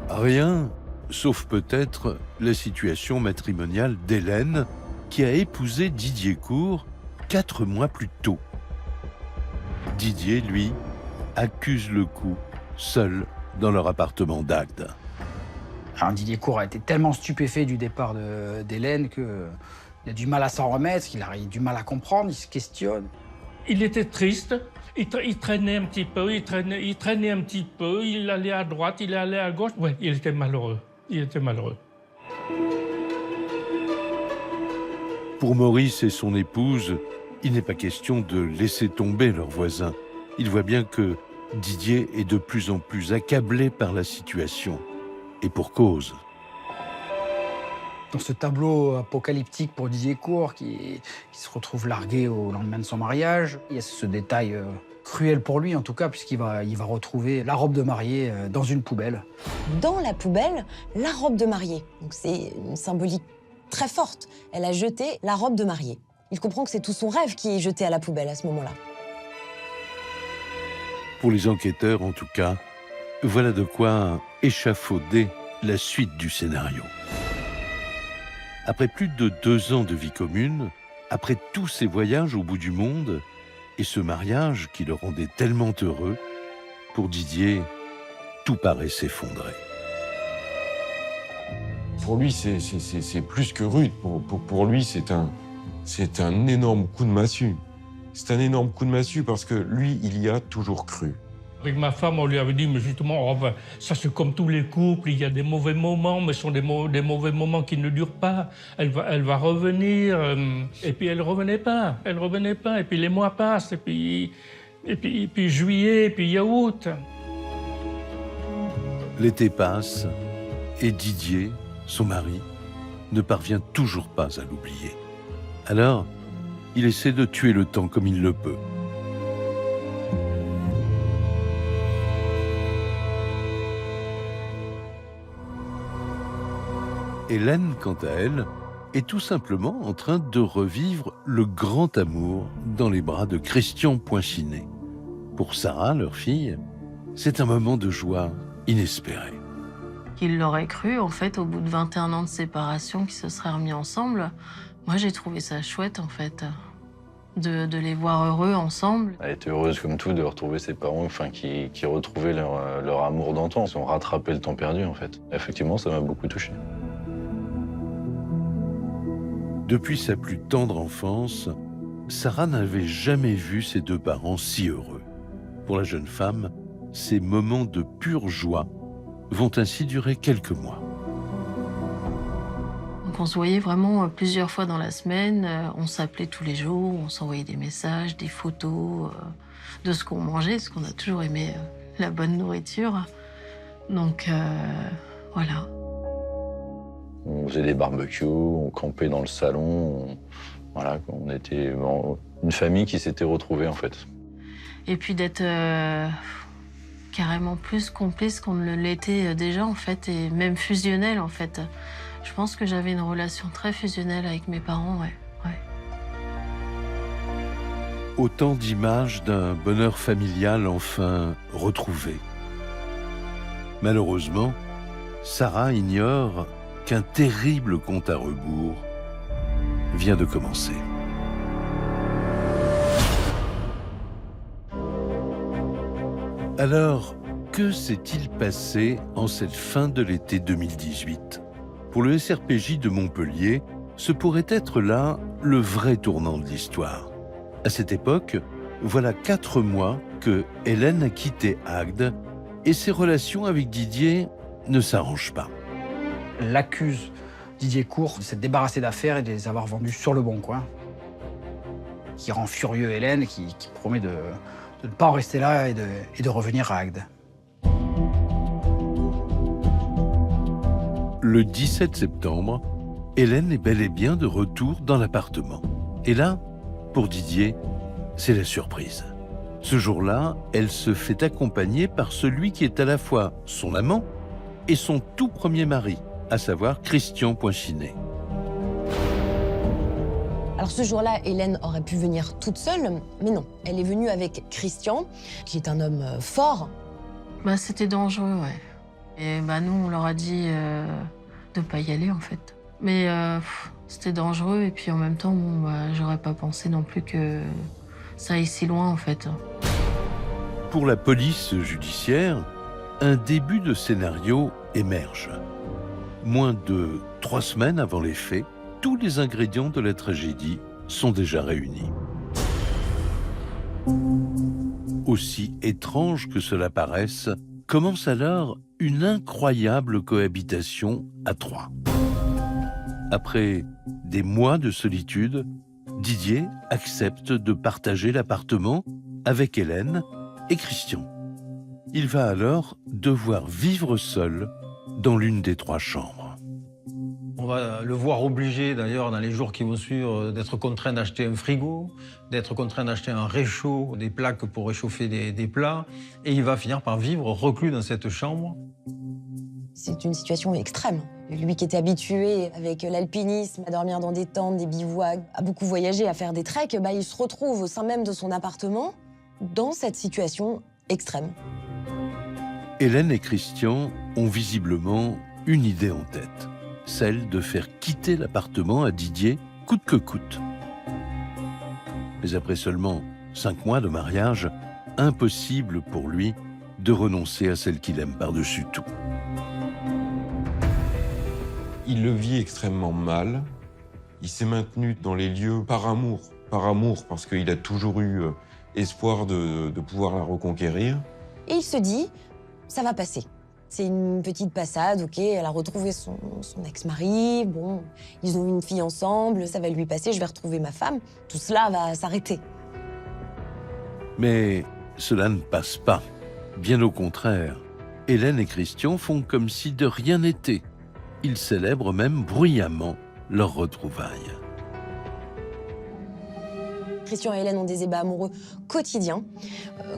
Rien, sauf peut-être la situation matrimoniale d'Hélène, qui a épousé Didier Cour 4 mois plus tôt. Didier, lui, accuse le coup, seul dans leur appartement d'Agde. Alors, Didier Cour a été tellement stupéfait du départ d'Hélène qu'il a du mal à s'en remettre, qu'il a du mal à comprendre, il se questionne. Il était triste, il traînait un petit peu, il traînait un petit peu, il allait à droite, il allait à gauche. Ouais, il était malheureux, Pour Maurice et son épouse, il n'est pas question de laisser tomber leurs voisins. Il voit bien que Didier est de plus en plus accablé par la situation. Et pour cause. Dans ce tableau apocalyptique pour Didier Cour, qui se retrouve largué au lendemain de son mariage, il y a ce détail cruel pour lui, en tout cas, puisqu'il va retrouver la robe de mariée dans une poubelle. Dans la poubelle, la robe de mariée. Donc c'est une symbolique très forte. Elle a jeté la robe de mariée. Il comprend que c'est tout son rêve qui est jeté à la poubelle à ce moment-là. Pour les enquêteurs, en tout cas, voilà de quoi échafauder la suite du scénario. Après plus de 2 ans de vie commune, Après tous ces voyages au bout du monde et ce mariage qui le rendait tellement heureux, pour Didier, tout paraît s'effondrer. Pour lui, c'est plus que rude. Pour lui, c'est un énorme coup de massue. C'est un énorme coup de massue parce que lui, il y a toujours cru. Avec ma femme, on lui avait dit, mais justement, oh, ça c'est comme tous les couples, il y a des mauvais moments, mais ce sont des mauvais moments qui ne durent pas. Elle va revenir, et puis elle revenait pas, et puis les mois passent, et puis juillet, et puis août. L'été passe, et Didier, son mari, ne parvient toujours pas à l'oublier. Alors, il essaie de tuer le temps comme il le peut. Hélène, quant à elle, est tout simplement en train de revivre le grand amour dans les bras de Christian Poinchinet. Pour Sarah, leur fille, c'est un moment de joie inespéré. Qu'il l'aurait cru, en fait, au bout de 21 ans de séparation, qu'ils se seraient remis ensemble. Moi, j'ai trouvé ça chouette, en fait, de les voir heureux ensemble. Elle était heureuse comme tout de retrouver ses parents, qui retrouvaient leur amour d'antan. Ils ont rattrapé le temps perdu, en fait. Effectivement, ça m'a beaucoup touché. Depuis sa plus tendre enfance, Sarah n'avait jamais vu ses deux parents si heureux. Pour la jeune femme, ces moments de pure joie vont ainsi durer quelques mois. Donc on se voyait vraiment plusieurs fois dans la semaine. On s'appelait tous les jours, on s'envoyait des messages, des photos de ce qu'on mangeait, parce qu'on a toujours aimé la bonne nourriture. Donc voilà. On faisait des barbecues, on campait dans le salon. On était une famille qui s'était retrouvée, en fait. Et puis d'être carrément plus complice qu'on ne l'était déjà, en fait, et même fusionnel, en fait. Je pense que j'avais une relation très fusionnelle avec mes parents, ouais. Autant d'images d'un bonheur familial enfin retrouvé. Malheureusement, Sarah ignore qu'un terrible compte à rebours vient de commencer. Alors, que s'est-il passé en cette fin de l'été 2018 ? Pour le SRPJ de Montpellier, ce pourrait être là le vrai tournant de l'histoire. À cette époque, voilà 4 mois que Hélène a quitté Agde et ses relations avec Didier ne s'arrangent pas. Elle accuse Didier Court de s'être débarrassé d'affaires et de les avoir vendus sur le bon coin. Qui rend furieux Hélène, qui promet de ne pas en rester là et de revenir à Agde. Le 17 septembre, Hélène est bel et bien de retour dans l'appartement. Et là, pour Didier, c'est la surprise. Ce jour-là, elle se fait accompagner par celui qui est à la fois son amant et son tout premier mari, à savoir Christian Poinchinet. Alors ce jour-là, Hélène aurait pu venir toute seule, mais non. Elle est venue avec Christian, qui est un homme fort. C'était dangereux, ouais. Et nous, on leur a dit de pas y aller, en fait. Mais c'était dangereux, et puis en même temps, j'aurais pas pensé non plus que ça aille si loin, en fait. Pour la police judiciaire, un début de scénario émerge. Moins de 3 semaines avant les faits, tous les ingrédients de la tragédie sont déjà réunis. Aussi étrange que cela paraisse, commence alors une incroyable cohabitation à 3. Après des mois de solitude, Didier accepte de partager l'appartement avec Hélène et Christian. Il va alors devoir vivre seul dans l'une des 3 chambres. On va le voir obligé, d'ailleurs, dans les jours qui vont suivre, d'être contraint d'acheter un frigo, d'être contraint d'acheter un réchaud, des plaques pour réchauffer des plats. Et il va finir par vivre reclus dans cette chambre. C'est une situation extrême. Lui qui était habitué avec l'alpinisme, à dormir dans des tentes, des bivouacs, à beaucoup voyager, à faire des treks, il se retrouve au sein même de son appartement dans cette situation extrême. Hélène et Christian ont visiblement une idée en tête, celle de faire quitter l'appartement à Didier coûte que coûte. Mais après seulement 5 mois de mariage, impossible pour lui de renoncer à celle qu'il aime par-dessus tout. Il le vit extrêmement mal. Il s'est maintenu dans les lieux par amour parce qu'il a toujours eu espoir de pouvoir la reconquérir. Et il se dit, ça va passer. C'est une petite passade, ok, elle a retrouvé son ex-mari, bon, ils ont eu une fille ensemble, ça va lui passer, je vais retrouver ma femme, tout cela va s'arrêter. Mais cela ne passe pas. Bien au contraire, Hélène et Christian font comme si de rien n'était. Ils célèbrent même bruyamment leur retrouvailles. Christian et Hélène ont des ébats amoureux quotidiens,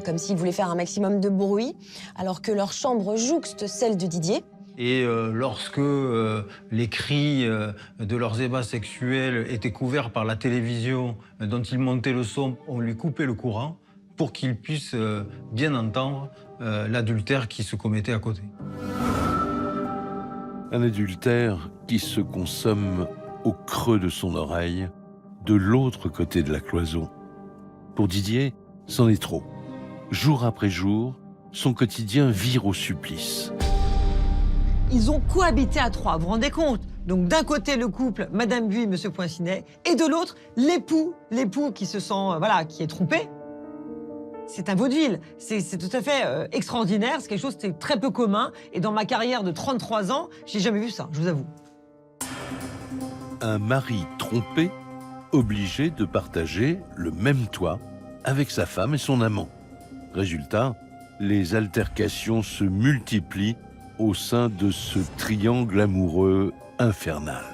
comme s'ils voulaient faire un maximum de bruit, alors que leur chambre jouxte celle de Didier. Et lorsque les cris de leurs ébats sexuels étaient couverts par la télévision dont ils montaient le son, on lui coupait le courant pour qu'il puisse bien entendre l'adultère qui se commettait à côté. Un adultère qui se consomme au creux de son oreille, de l'autre côté de la cloison. Pour Didier, c'en est trop. Jour après jour, son quotidien vire au supplice. Ils ont cohabité à 3, vous vous rendez compte? Donc d'un côté le couple, Madame Buis, Monsieur Poincinet, et de l'autre l'époux qui se sent, qui est trompé. C'est un vaudeville, c'est tout à fait extraordinaire, c'est quelque chose qui est très peu commun, et dans ma carrière de 33 ans, j'ai jamais vu ça, je vous avoue. Un mari trompé, obligé de partager le même toit avec sa femme et son amant. Résultat, les altercations se multiplient au sein de ce triangle amoureux infernal.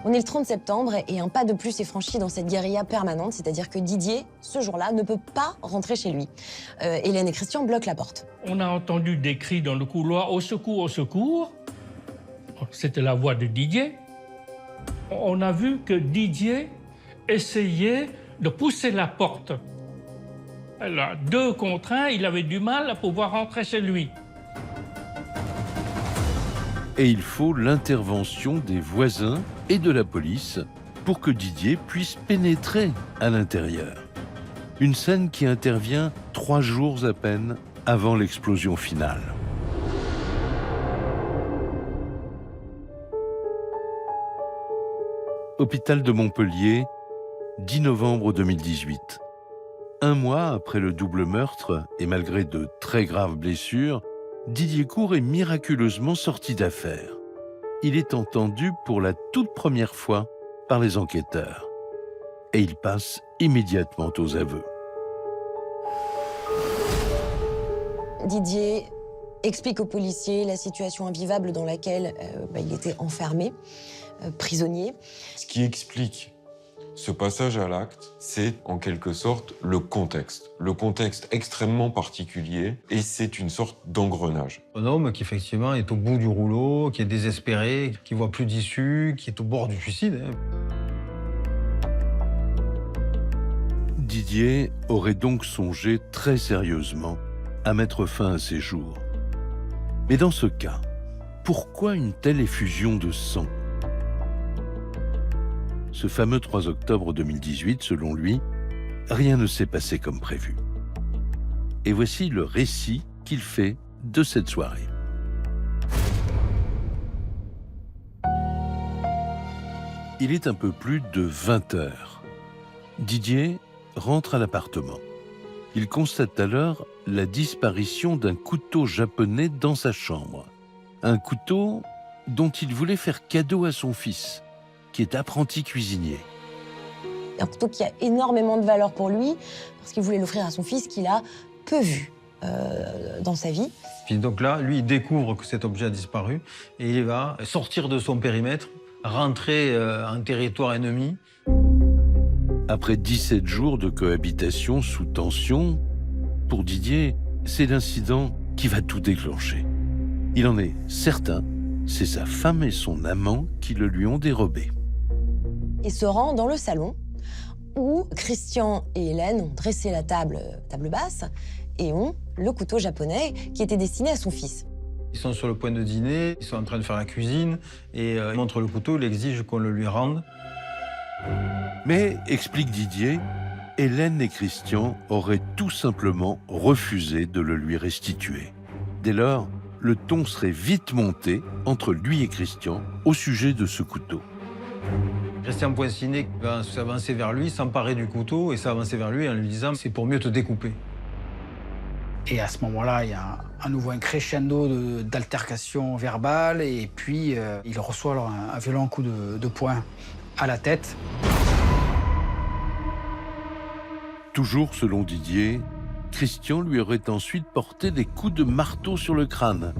On est le 30 septembre et un pas de plus est franchi dans cette guérilla permanente, c'est-à-dire que Didier, ce jour-là, ne peut pas rentrer chez lui. Hélène et Christian bloquent la porte. On a entendu des cris dans le couloir « Au secours, au secours !» C'était la voix de Didier. On a vu que Didier essayait de pousser la porte. Alors, 2 contre 1, il avait du mal à pouvoir rentrer chez lui. Et il faut l'intervention des voisins et de la police pour que Didier puisse pénétrer à l'intérieur. Une scène qui intervient 3 jours à peine avant l'explosion finale. Hôpital de Montpellier, 10 novembre 2018. 1 mois après le double meurtre et malgré de très graves blessures, Didier Court est miraculeusement sorti d'affaire. Il est entendu pour la toute première fois par les enquêteurs. Et il passe immédiatement aux aveux. Didier explique aux policiers la situation invivable dans laquelle il était enfermé, prisonnier. Ce qui explique ce passage à l'acte, c'est en quelque sorte le contexte extrêmement particulier, et c'est une sorte d'engrenage. Un homme qui effectivement est au bout du rouleau, qui est désespéré, qui voit plus d'issue, qui est au bord du suicide. Didier aurait donc songé très sérieusement à mettre fin à ses jours. Mais dans ce cas, pourquoi une telle effusion de sang ? Ce fameux 3 octobre 2018, selon lui, rien ne s'est passé comme prévu. Et voici le récit qu'il fait de cette soirée. Il est un peu plus de 20 heures. Didier rentre à l'appartement. Il constate alors la disparition d'un couteau japonais dans sa chambre. Un couteau dont il voulait faire cadeau à son fils, qui est apprenti cuisinier. Un couteau qui a énormément de valeur pour lui, parce qu'il voulait l'offrir à son fils qu'il a peu vu dans sa vie. Puis donc là, lui, il découvre que cet objet a disparu et il va sortir de son périmètre, rentrer en territoire ennemi. Après 17 jours de cohabitation sous tension, pour Didier, c'est l'incident qui va tout déclencher. Il en est certain, c'est sa femme et son amant qui le lui ont dérobé. Et se rend dans le salon où Christian et Hélène ont dressé la table basse et ont le couteau japonais qui était destiné à son fils. Ils sont sur le point de dîner, ils sont en train de faire la cuisine et il montre le couteau, il exige qu'on le lui rende. Mais, explique Didier, Hélène et Christian auraient tout simplement refusé de le lui restituer. Dès lors, le ton serait vite monté entre lui et Christian au sujet de ce couteau. Christian Poincinet va s'avancer vers lui, s'emparer du couteau et s'avancer vers lui en lui disant « c'est pour mieux te découper ». Et à ce moment-là, il y a à nouveau un crescendo d'altercation verbale et puis il reçoit alors un violent coup de poing à la tête. Toujours selon Didier, Christian lui aurait ensuite porté des coups de marteau sur le crâne.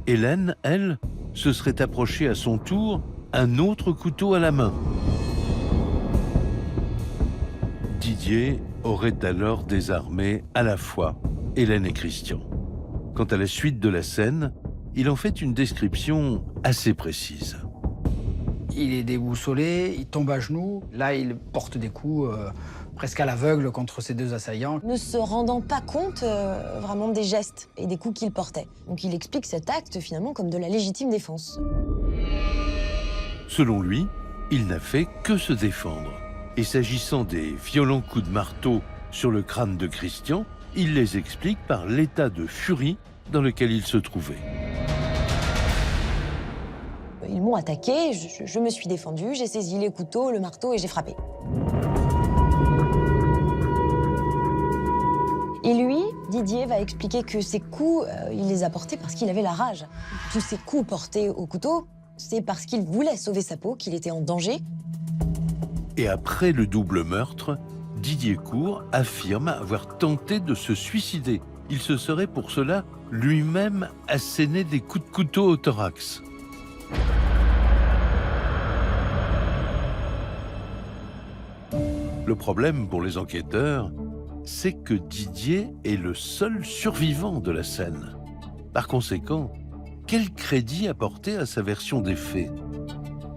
Hélène, elle, se serait approchée à son tour, un autre couteau à la main. Didier aurait alors désarmé à la fois Hélène et Christian. Quant à la suite de la scène, il en fait une description assez précise. Il est déboussolé, il tombe à genoux. Là, il porte des coups presque à l'aveugle contre ses deux assaillants. Ne se rendant pas compte vraiment des gestes et des coups qu'il portait. Donc il explique cet acte finalement comme de la légitime défense. Selon lui, il n'a fait que se défendre. Et s'agissant des violents coups de marteau sur le crâne de Christian, il les explique par l'état de furie dans lequel il se trouvait. Ils m'ont attaqué, je me suis défendu, j'ai saisi les couteaux, le marteau et j'ai frappé. Et lui, Didier, va expliquer que ces coups, il les a portés parce qu'il avait la rage. Tous ces coups portés au couteau, c'est parce qu'il voulait sauver sa peau, qu'il était en danger. Et après le double meurtre, Didier Court affirme avoir tenté de se suicider. Il se serait pour cela lui-même asséné des coups de couteau au thorax. Le problème pour les enquêteurs, c'est que Didier est le seul survivant de la scène. Par conséquent, quel crédit apporter à sa version des faits?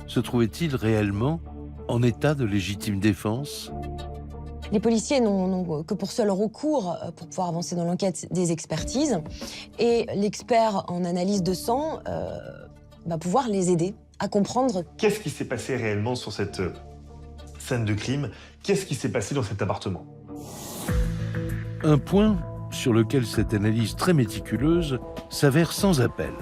Se trouvait-il réellement en état de légitime défense? Les policiers n'ont que pour seul recours pour pouvoir avancer dans l'enquête des expertises. Et l'expert en analyse de sang va pouvoir les aider à comprendre. Qu'est-ce qui s'est passé réellement sur cette scène de crime? Qu'est-ce qui s'est passé dans cet appartement? Un point sur lequel cette analyse très méticuleuse s'avère sans appel.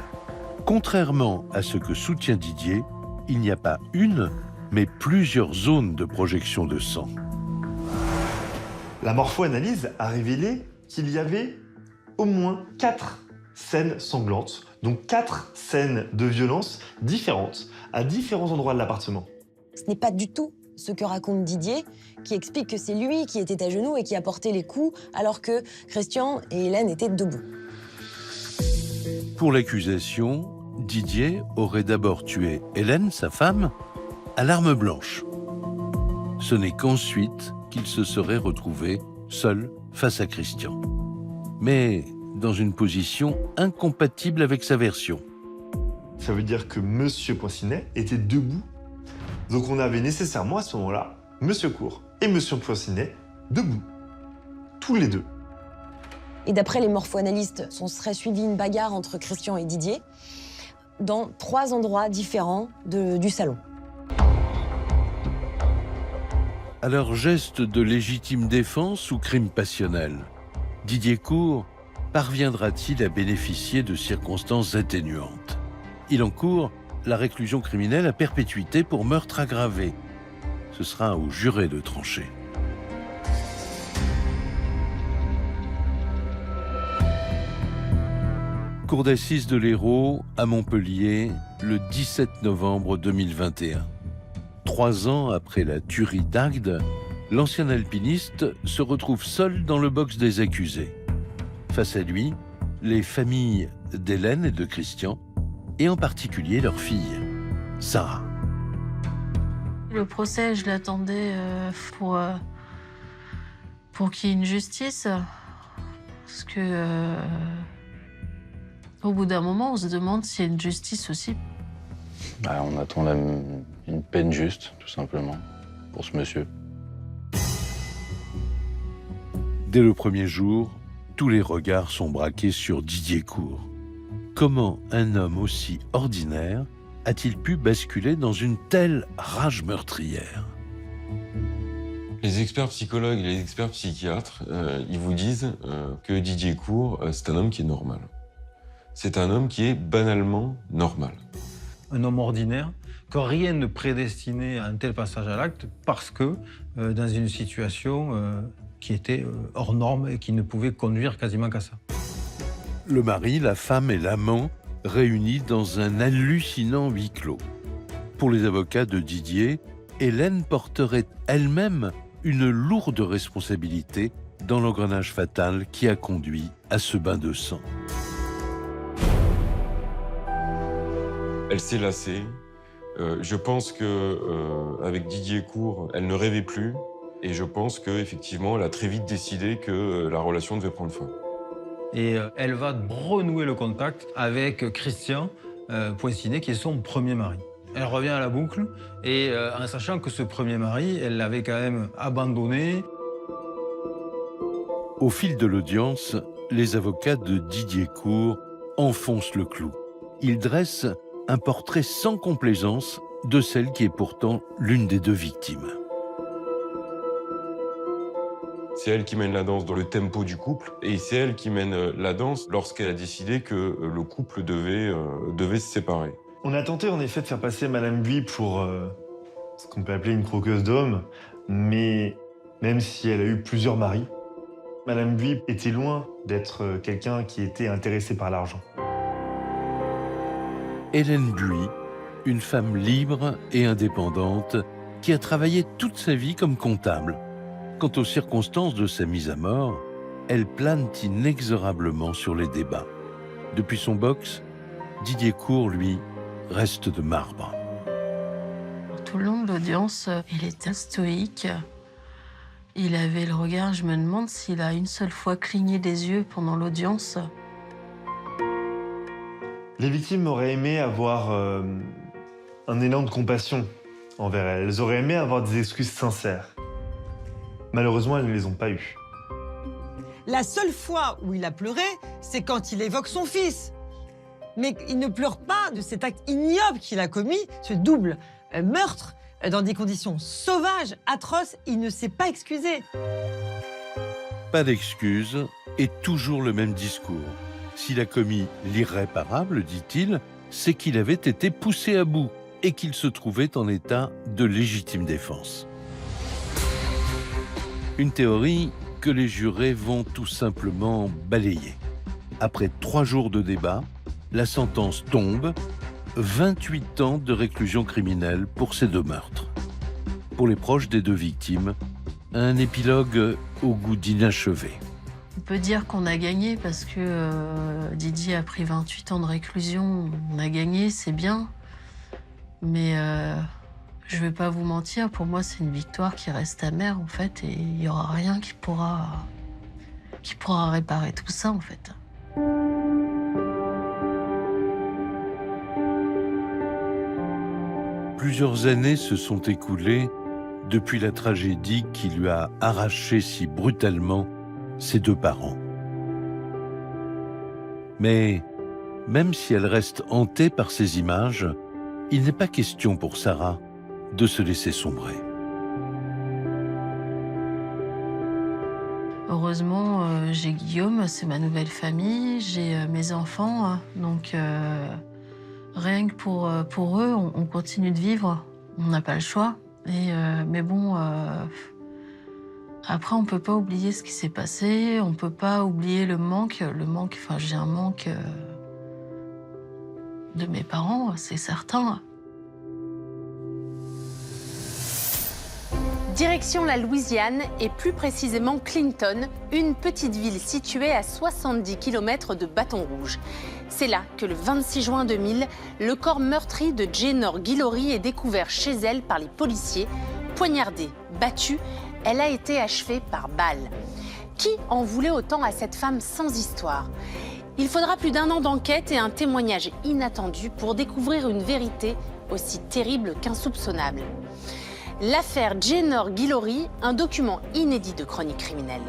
Contrairement à ce que soutient Didier, il n'y a pas une, mais plusieurs zones de projection de sang. La morpho-analyse a révélé qu'il y avait au moins 4 scènes sanglantes, donc 4 scènes de violence différentes, à différents endroits de l'appartement. Ce n'est pas du tout ce que raconte Didier, qui explique que c'est lui qui était à genoux et qui a porté les coups, alors que Christian et Hélène étaient debout. Pour l'accusation, Didier aurait d'abord tué Hélène, sa femme, à l'arme blanche. Ce n'est qu'ensuite qu'il se serait retrouvé seul face à Christian. Mais dans une position incompatible avec sa version. Ça veut dire que Monsieur Poincinet était debout. Donc on avait nécessairement à ce moment-là Monsieur Court et Monsieur Poincinet debout. Tous les deux. Et d'après les morpho-analystes, on serait suivi une bagarre entre Christian et Didier dans 3 endroits différents du salon. Alors, geste de légitime défense ou crime passionnel, Didier Court parviendra-t-il à bénéficier de circonstances atténuantes? Il encourt la réclusion criminelle à perpétuité pour meurtre aggravé. Ce sera au juré de trancher. Cour d'assises de l'Hérault à Montpellier, le 17 novembre 2021. 3 ans après la tuerie d'Agde, l'ancien alpiniste se retrouve seul dans le box des accusés. Face à lui, les familles d'Hélène et de Christian, et en particulier leur fille, Sarah. Le procès, je l'attendais pour qu'il y ait une justice. Parce que au bout d'un moment, on se demande s'il y a une justice aussi. On attend une peine juste, tout simplement, pour ce monsieur. Dès le premier jour, tous les regards sont braqués sur Didier Court. Comment un homme aussi ordinaire a-t-il pu basculer dans une telle rage meurtrière? Les experts psychologues et les experts psychiatres, ils vous disent que Didier Court, c'est un homme qui est normal. C'est un homme qui est banalement normal. Un homme ordinaire, que rien ne prédestinait à un tel passage à l'acte parce que dans une situation qui était hors norme et qui ne pouvait conduire quasiment qu'à ça. Le mari, la femme et l'amant réunis dans un hallucinant huis clos. Pour les avocats de Didier, Hélène porterait elle-même une lourde responsabilité dans l'engrenage fatal qui a conduit à ce bain de sang. Elle s'est lassée. Je pense que avec Didier Court, elle ne rêvait plus. Et je pense qu'effectivement, elle a très vite décidé que la relation devait prendre fin. Et elle va renouer le contact avec Christian Poincinet, qui est son premier mari. Elle revient à la boucle, et en sachant que ce premier mari, elle l'avait quand même abandonné. Au fil de l'audience, les avocats de Didier Court enfoncent le clou. Ils dressent un portrait sans complaisance de celle qui est pourtant l'une des deux victimes. C'est elle qui mène la danse dans le tempo du couple, et c'est elle qui mène la danse lorsqu'elle a décidé que le couple devait se séparer. On a tenté en effet de faire passer Madame Buis pour ce qu'on peut appeler une croqueuse d'hommes, mais même si elle a eu plusieurs maris, Madame Buis était loin d'être quelqu'un qui était intéressé par l'argent. Hélène Buis, une femme libre et indépendante qui a travaillé toute sa vie comme comptable. Quant aux circonstances de sa mise à mort, elle plane inexorablement sur les débats. Depuis son box, Didier Court, lui, reste de marbre. Tout le long de l'audience, il était stoïque. Il avait le regard, je me demande s'il a une seule fois cligné des yeux pendant l'audience. Les victimes auraient aimé avoir un élan de compassion envers elles. Elles auraient aimé avoir des excuses sincères. Malheureusement, elles ne les ont pas eues. La seule fois où il a pleuré, c'est quand il évoque son fils. Mais il ne pleure pas de cet acte ignoble qu'il a commis, ce double meurtre, dans des conditions sauvages, atroces. Il ne s'est pas excusé. Pas d'excuse et toujours le même discours. S'il a commis l'irréparable, dit-il, c'est qu'il avait été poussé à bout et qu'il se trouvait en état de légitime défense. Une théorie que les jurés vont tout simplement balayer. Après 3 jours de débat, la sentence tombe, 28 ans de réclusion criminelle pour ces 2 meurtres. Pour les proches des 2 victimes, un épilogue au goût d'inachevé. On peut dire qu'on a gagné parce que Didier a pris 28 ans de réclusion. On a gagné, c'est bien. Mais je vais pas vous mentir, pour moi, c'est une victoire qui reste amère, en fait. Et il n'y aura rien qui pourra réparer tout ça, en fait. Plusieurs années se sont écoulées depuis la tragédie qui lui a arraché si brutalement ses 2 parents. Mais même si elle reste hantée par ces images, il n'est pas question pour Sarah de se laisser sombrer. Heureusement, j'ai Guillaume, c'est ma nouvelle famille, j'ai mes enfants, donc rien que pour eux, on continue de vivre, on n'a pas le choix. Mais bon, après, on peut pas oublier ce qui s'est passé, on peut pas oublier le manque, enfin, j'ai un manque de mes parents, c'est certain. Direction la Louisiane et plus précisément Clinton, une petite ville située à 70 km de Bâton Rouge. C'est là que le 26 juin 2000, le corps meurtri de Jenor Guillory est découvert chez elle par les policiers. Poignardée, battue, elle a été achevée par balle. Qui en voulait autant à cette femme sans histoire? Il faudra plus d'1 an d'enquête et un témoignage inattendu pour découvrir une vérité aussi terrible qu'insoupçonnable. L'affaire Jenor Guillory, un document inédit de chronique criminelle.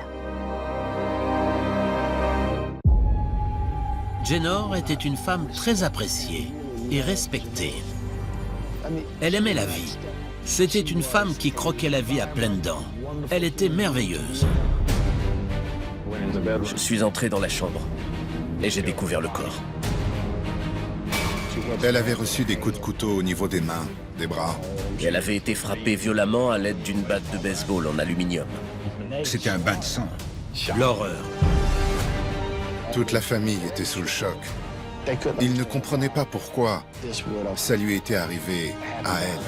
Jenor était une femme très appréciée et respectée. Elle aimait la vie C'était une femme qui croquait la vie à pleines dents. Elle était merveilleuse. Je suis entré dans la chambre et j'ai découvert le corps. Elle avait reçu des coups de couteau au niveau des mains, des bras. Et elle avait été frappée violemment à l'aide d'une batte de baseball en aluminium. C'était un bain de sang. L'horreur. Toute la famille était sous le choc. Ils ne comprenaient pas pourquoi ça lui était arrivé à elle.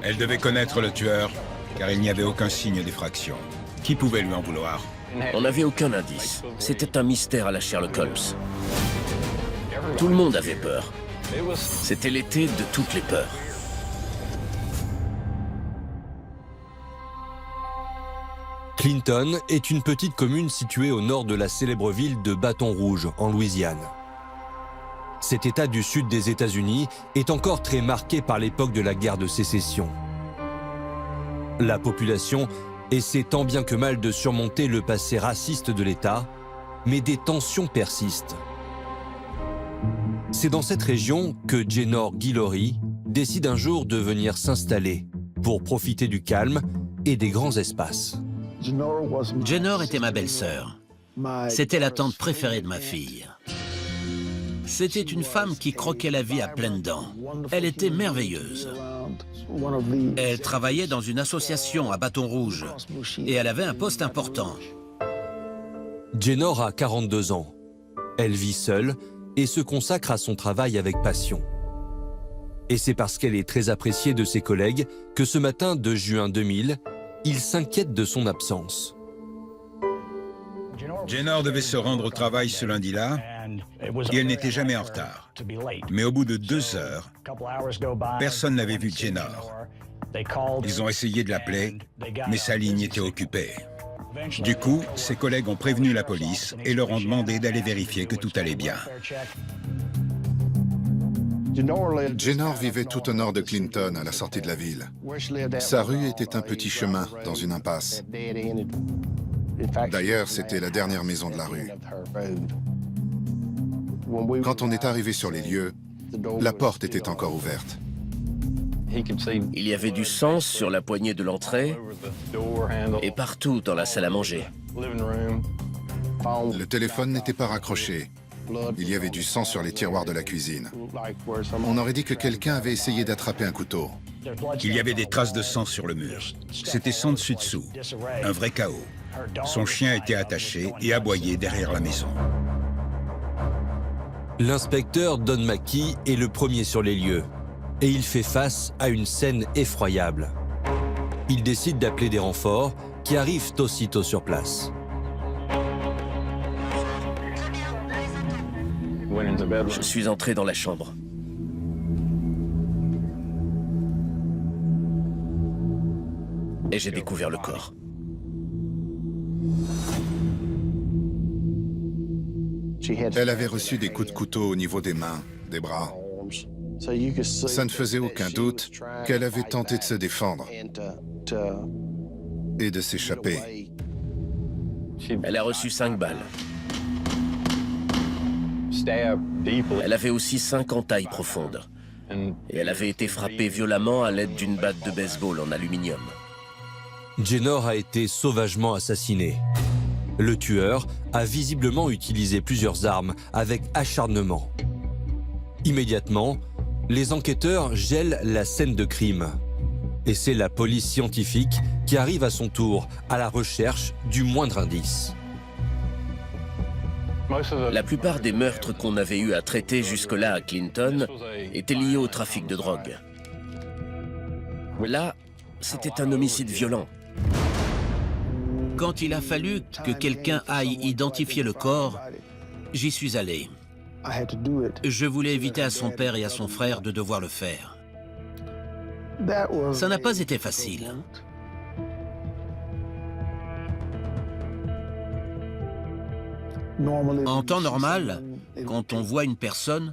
Elle devait connaître le tueur, car il n'y avait aucun signe d'effraction. Qui pouvait lui en vouloir? On n'avait aucun indice. C'était un mystère à la Sherlock Holmes. Tout le monde avait peur. C'était l'été de toutes les peurs. Clinton est une petite commune située au nord de la célèbre ville de Baton Rouge, en Louisiane. Cet État du sud des États-Unis est encore très marqué par l'époque de la guerre de sécession. La population essaie tant bien que mal de surmonter le passé raciste de l'État, mais des tensions persistent. C'est dans cette région que Jenor Guillory décide un jour de venir s'installer pour profiter du calme et des grands espaces. Jenor était ma belle-sœur. C'était la tante préférée de ma fille. C'était une femme qui croquait la vie à pleines dents. Elle était merveilleuse. Elle travaillait dans une association à Baton Rouge et elle avait un poste important. Jenor a 42 ans. Elle vit seule et se consacre à son travail avec passion. Et c'est parce qu'elle est très appréciée de ses collègues que ce matin de juin 2000, il s'inquiète de son absence. Jenor devait se rendre au travail ce lundi-là et elle n'était jamais en retard. Mais au bout de 2 heures, personne n'avait vu Jenor. Ils ont essayé de l'appeler, mais sa ligne était occupée. Du coup, ses collègues ont prévenu la police et leur ont demandé d'aller vérifier que tout allait bien. Jenor vivait tout au nord de Clinton, à la sortie de la ville. Sa rue était un petit chemin dans une impasse. D'ailleurs, c'était la dernière maison de la rue. Quand on est arrivé sur les lieux, la porte était encore ouverte. Il y avait du sang sur la poignée de l'entrée et partout dans la salle à manger. Le téléphone n'était pas raccroché. Il y avait du sang sur les tiroirs de la cuisine. On aurait dit que quelqu'un avait essayé d'attraper un couteau. Il y avait des traces de sang sur le mur. C'était sans dessus-dessous. Un vrai chaos. Son chien était attaché et aboyait derrière la maison. L'inspecteur Don Mackey est le premier sur les lieux et il fait face à une scène effroyable. Il décide d'appeler des renforts qui arrivent aussitôt sur place. Je suis entré dans la chambre. Et j'ai découvert le corps. Elle avait reçu des coups de couteau au niveau des mains, des bras. Ça ne faisait aucun doute qu'elle avait tenté de se défendre et de s'échapper. Elle a reçu 5 balles. Elle avait aussi 5 entailles profondes. Et elle avait été frappée violemment à l'aide d'une batte de baseball en aluminium. Jenor a été sauvagement assassinée. Le tueur a visiblement utilisé plusieurs armes avec acharnement. Immédiatement, les enquêteurs gèlent la scène de crime. Et c'est la police scientifique qui arrive à son tour à la recherche du moindre indice. La plupart des meurtres qu'on avait eu à traiter jusque-là à Clinton étaient liés au trafic de drogue. Là, c'était un homicide violent. Quand il a fallu que quelqu'un aille identifier le corps, j'y suis allé. Je voulais éviter à son père et à son frère de devoir le faire. Ça n'a pas été facile. En temps normal, quand on voit une personne,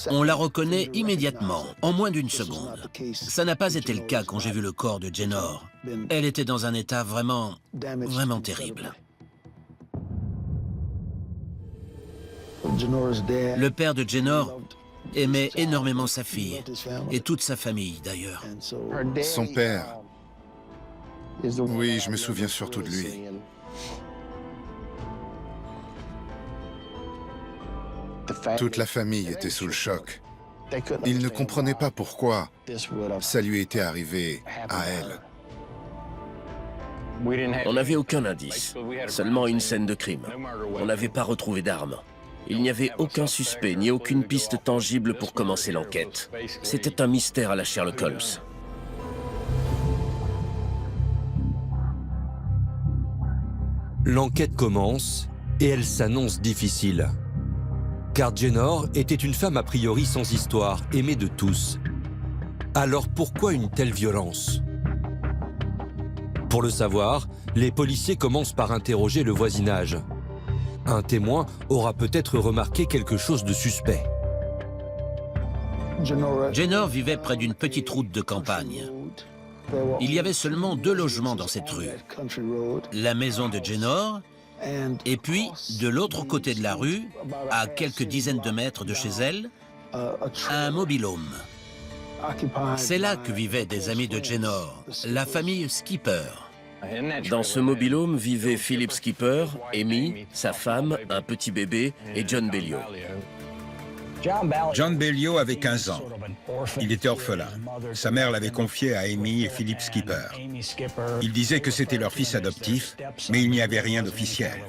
on la reconnaît immédiatement, en moins d'1 seconde. Ça n'a pas été le cas quand j'ai vu le corps de Jenor. Elle était dans un état vraiment terrible. Le père de Jenor aimait énormément sa fille, et toute sa famille d'ailleurs. Son père. Oui, je me souviens surtout de lui. Toute la famille était sous le choc. Ils ne comprenaient pas pourquoi ça lui était arrivé à elle. On n'avait aucun indice, seulement une scène de crime. On n'avait pas retrouvé d'armes. Il n'y avait aucun suspect ni aucune piste tangible pour commencer l'enquête. C'était un mystère à la Sherlock Holmes. L'enquête commence et elle s'annonce difficile. Car Jenor était une femme a priori sans histoire, aimée de tous. Alors pourquoi une telle violence? Pour le savoir, les policiers commencent par interroger le voisinage. Un témoin aura peut-être remarqué quelque chose de suspect. Jenor vivait près d'une petite route de campagne. Il y avait seulement 2 logements dans cette rue. La maison de Jenor, et puis, de l'autre côté de la rue, à quelques dizaines de mètres de chez elle, un mobil-home. C'est là que vivaient des amis de Jenor, la famille Skipper. Dans ce mobil-home vivaient Philip Skipper, Amy, sa femme, un petit bébé et John Belliot. John Belliot avait 15 ans. Il était orphelin. Sa mère l'avait confié à Amy et Philip Skipper. Il disait que c'était leur fils adoptif, mais il n'y avait rien d'officiel.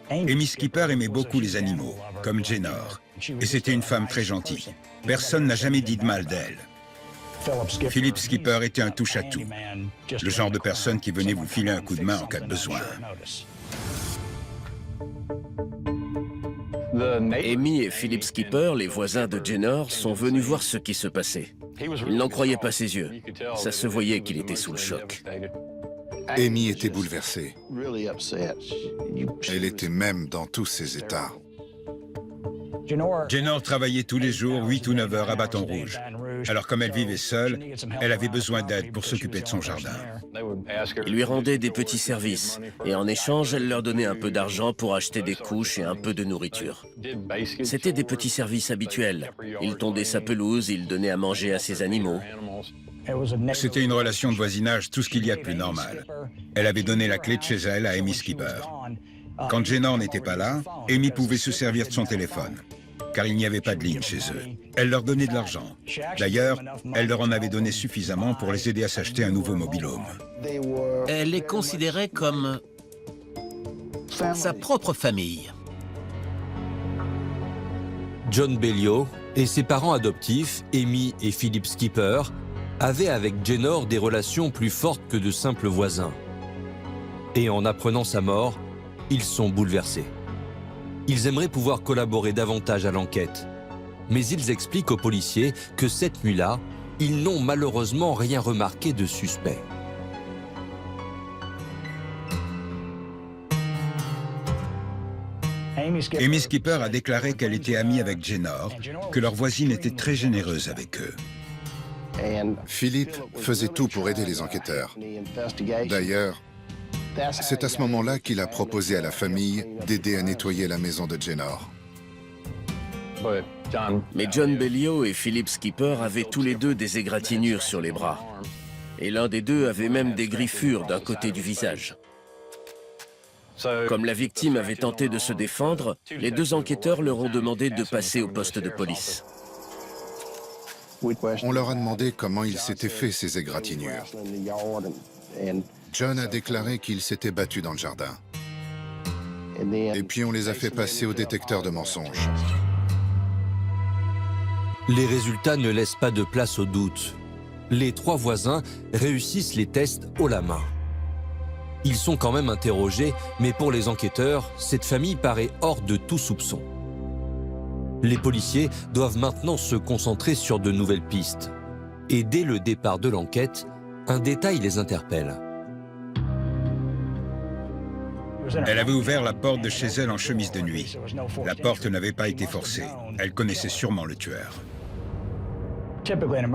Amy Skipper aimait beaucoup les animaux, comme Jenor, et c'était une femme très gentille. Personne n'a jamais dit de mal d'elle. Philip Skipper était un touche-à-tout, le genre de personne qui venait vous filer un coup de main en cas de besoin. Amy et Philip Skipper, les voisins de Jenor, sont venus voir ce qui se passait. Ils n'en croyaient pas ses yeux. Ça se voyait qu'il était sous le choc. Amy était bouleversée. Elle était même dans tous ses états. Jenor travaillait tous les jours 8 ou 9 heures à Bâton Rouge. Alors comme elle vivait seule, elle avait besoin d'aide pour s'occuper de son jardin. Ils lui rendaient des petits services et en échange, elle leur donnait un peu d'argent pour acheter des couches et un peu de nourriture. C'était des petits services habituels. Il tondait sa pelouse, il donnait à manger à ses animaux. C'était une relation de voisinage, tout ce qu'il y a de plus normal. Elle avait donné la clé de chez elle à Amy Skipper. Quand Jenor n'était pas là, Amy pouvait se servir de son téléphone, car il n'y avait pas de ligne chez eux. Elle leur donnait de l'argent. D'ailleurs, elle leur en avait donné suffisamment pour les aider à s'acheter un nouveau mobil-home. Elle les considérait comme sa propre famille. John Belliot et ses parents adoptifs, Amy et Philip Skipper, avaient avec Jenor des relations plus fortes que de simples voisins. Et en apprenant sa mort, ils sont bouleversés. Ils aimeraient pouvoir collaborer davantage à l'enquête. Mais ils expliquent aux policiers que cette nuit-là, ils n'ont malheureusement rien remarqué de suspect. Amy Skipper a déclaré qu'elle était amie avec Jenor, que leur voisine était très généreuse avec eux. Philippe faisait tout pour aider les enquêteurs. D'ailleurs, c'est à ce moment-là qu'il a proposé à la famille d'aider à nettoyer la maison de Jenor. Mais John Belliot et Philip Skipper avaient tous les deux des égratignures sur les bras. Et l'un des deux avait même des griffures d'un côté du visage. Comme la victime avait tenté de se défendre, les 2 enquêteurs leur ont demandé de passer au poste de police. On leur a demandé comment ils s'étaient fait ces égratignures. John a déclaré qu'il s'était battu dans le jardin. Et puis on les a fait passer au détecteur de mensonges. Les résultats ne laissent pas de place au doute. Les 3 voisins réussissent les tests haut la main. Ils sont quand même interrogés, mais pour les enquêteurs, cette famille paraît hors de tout soupçon. Les policiers doivent maintenant se concentrer sur de nouvelles pistes. Et dès le départ de l'enquête, un détail les interpelle. Elle avait ouvert la porte de chez elle en chemise de nuit. La porte n'avait pas été forcée. Elle connaissait sûrement le tueur.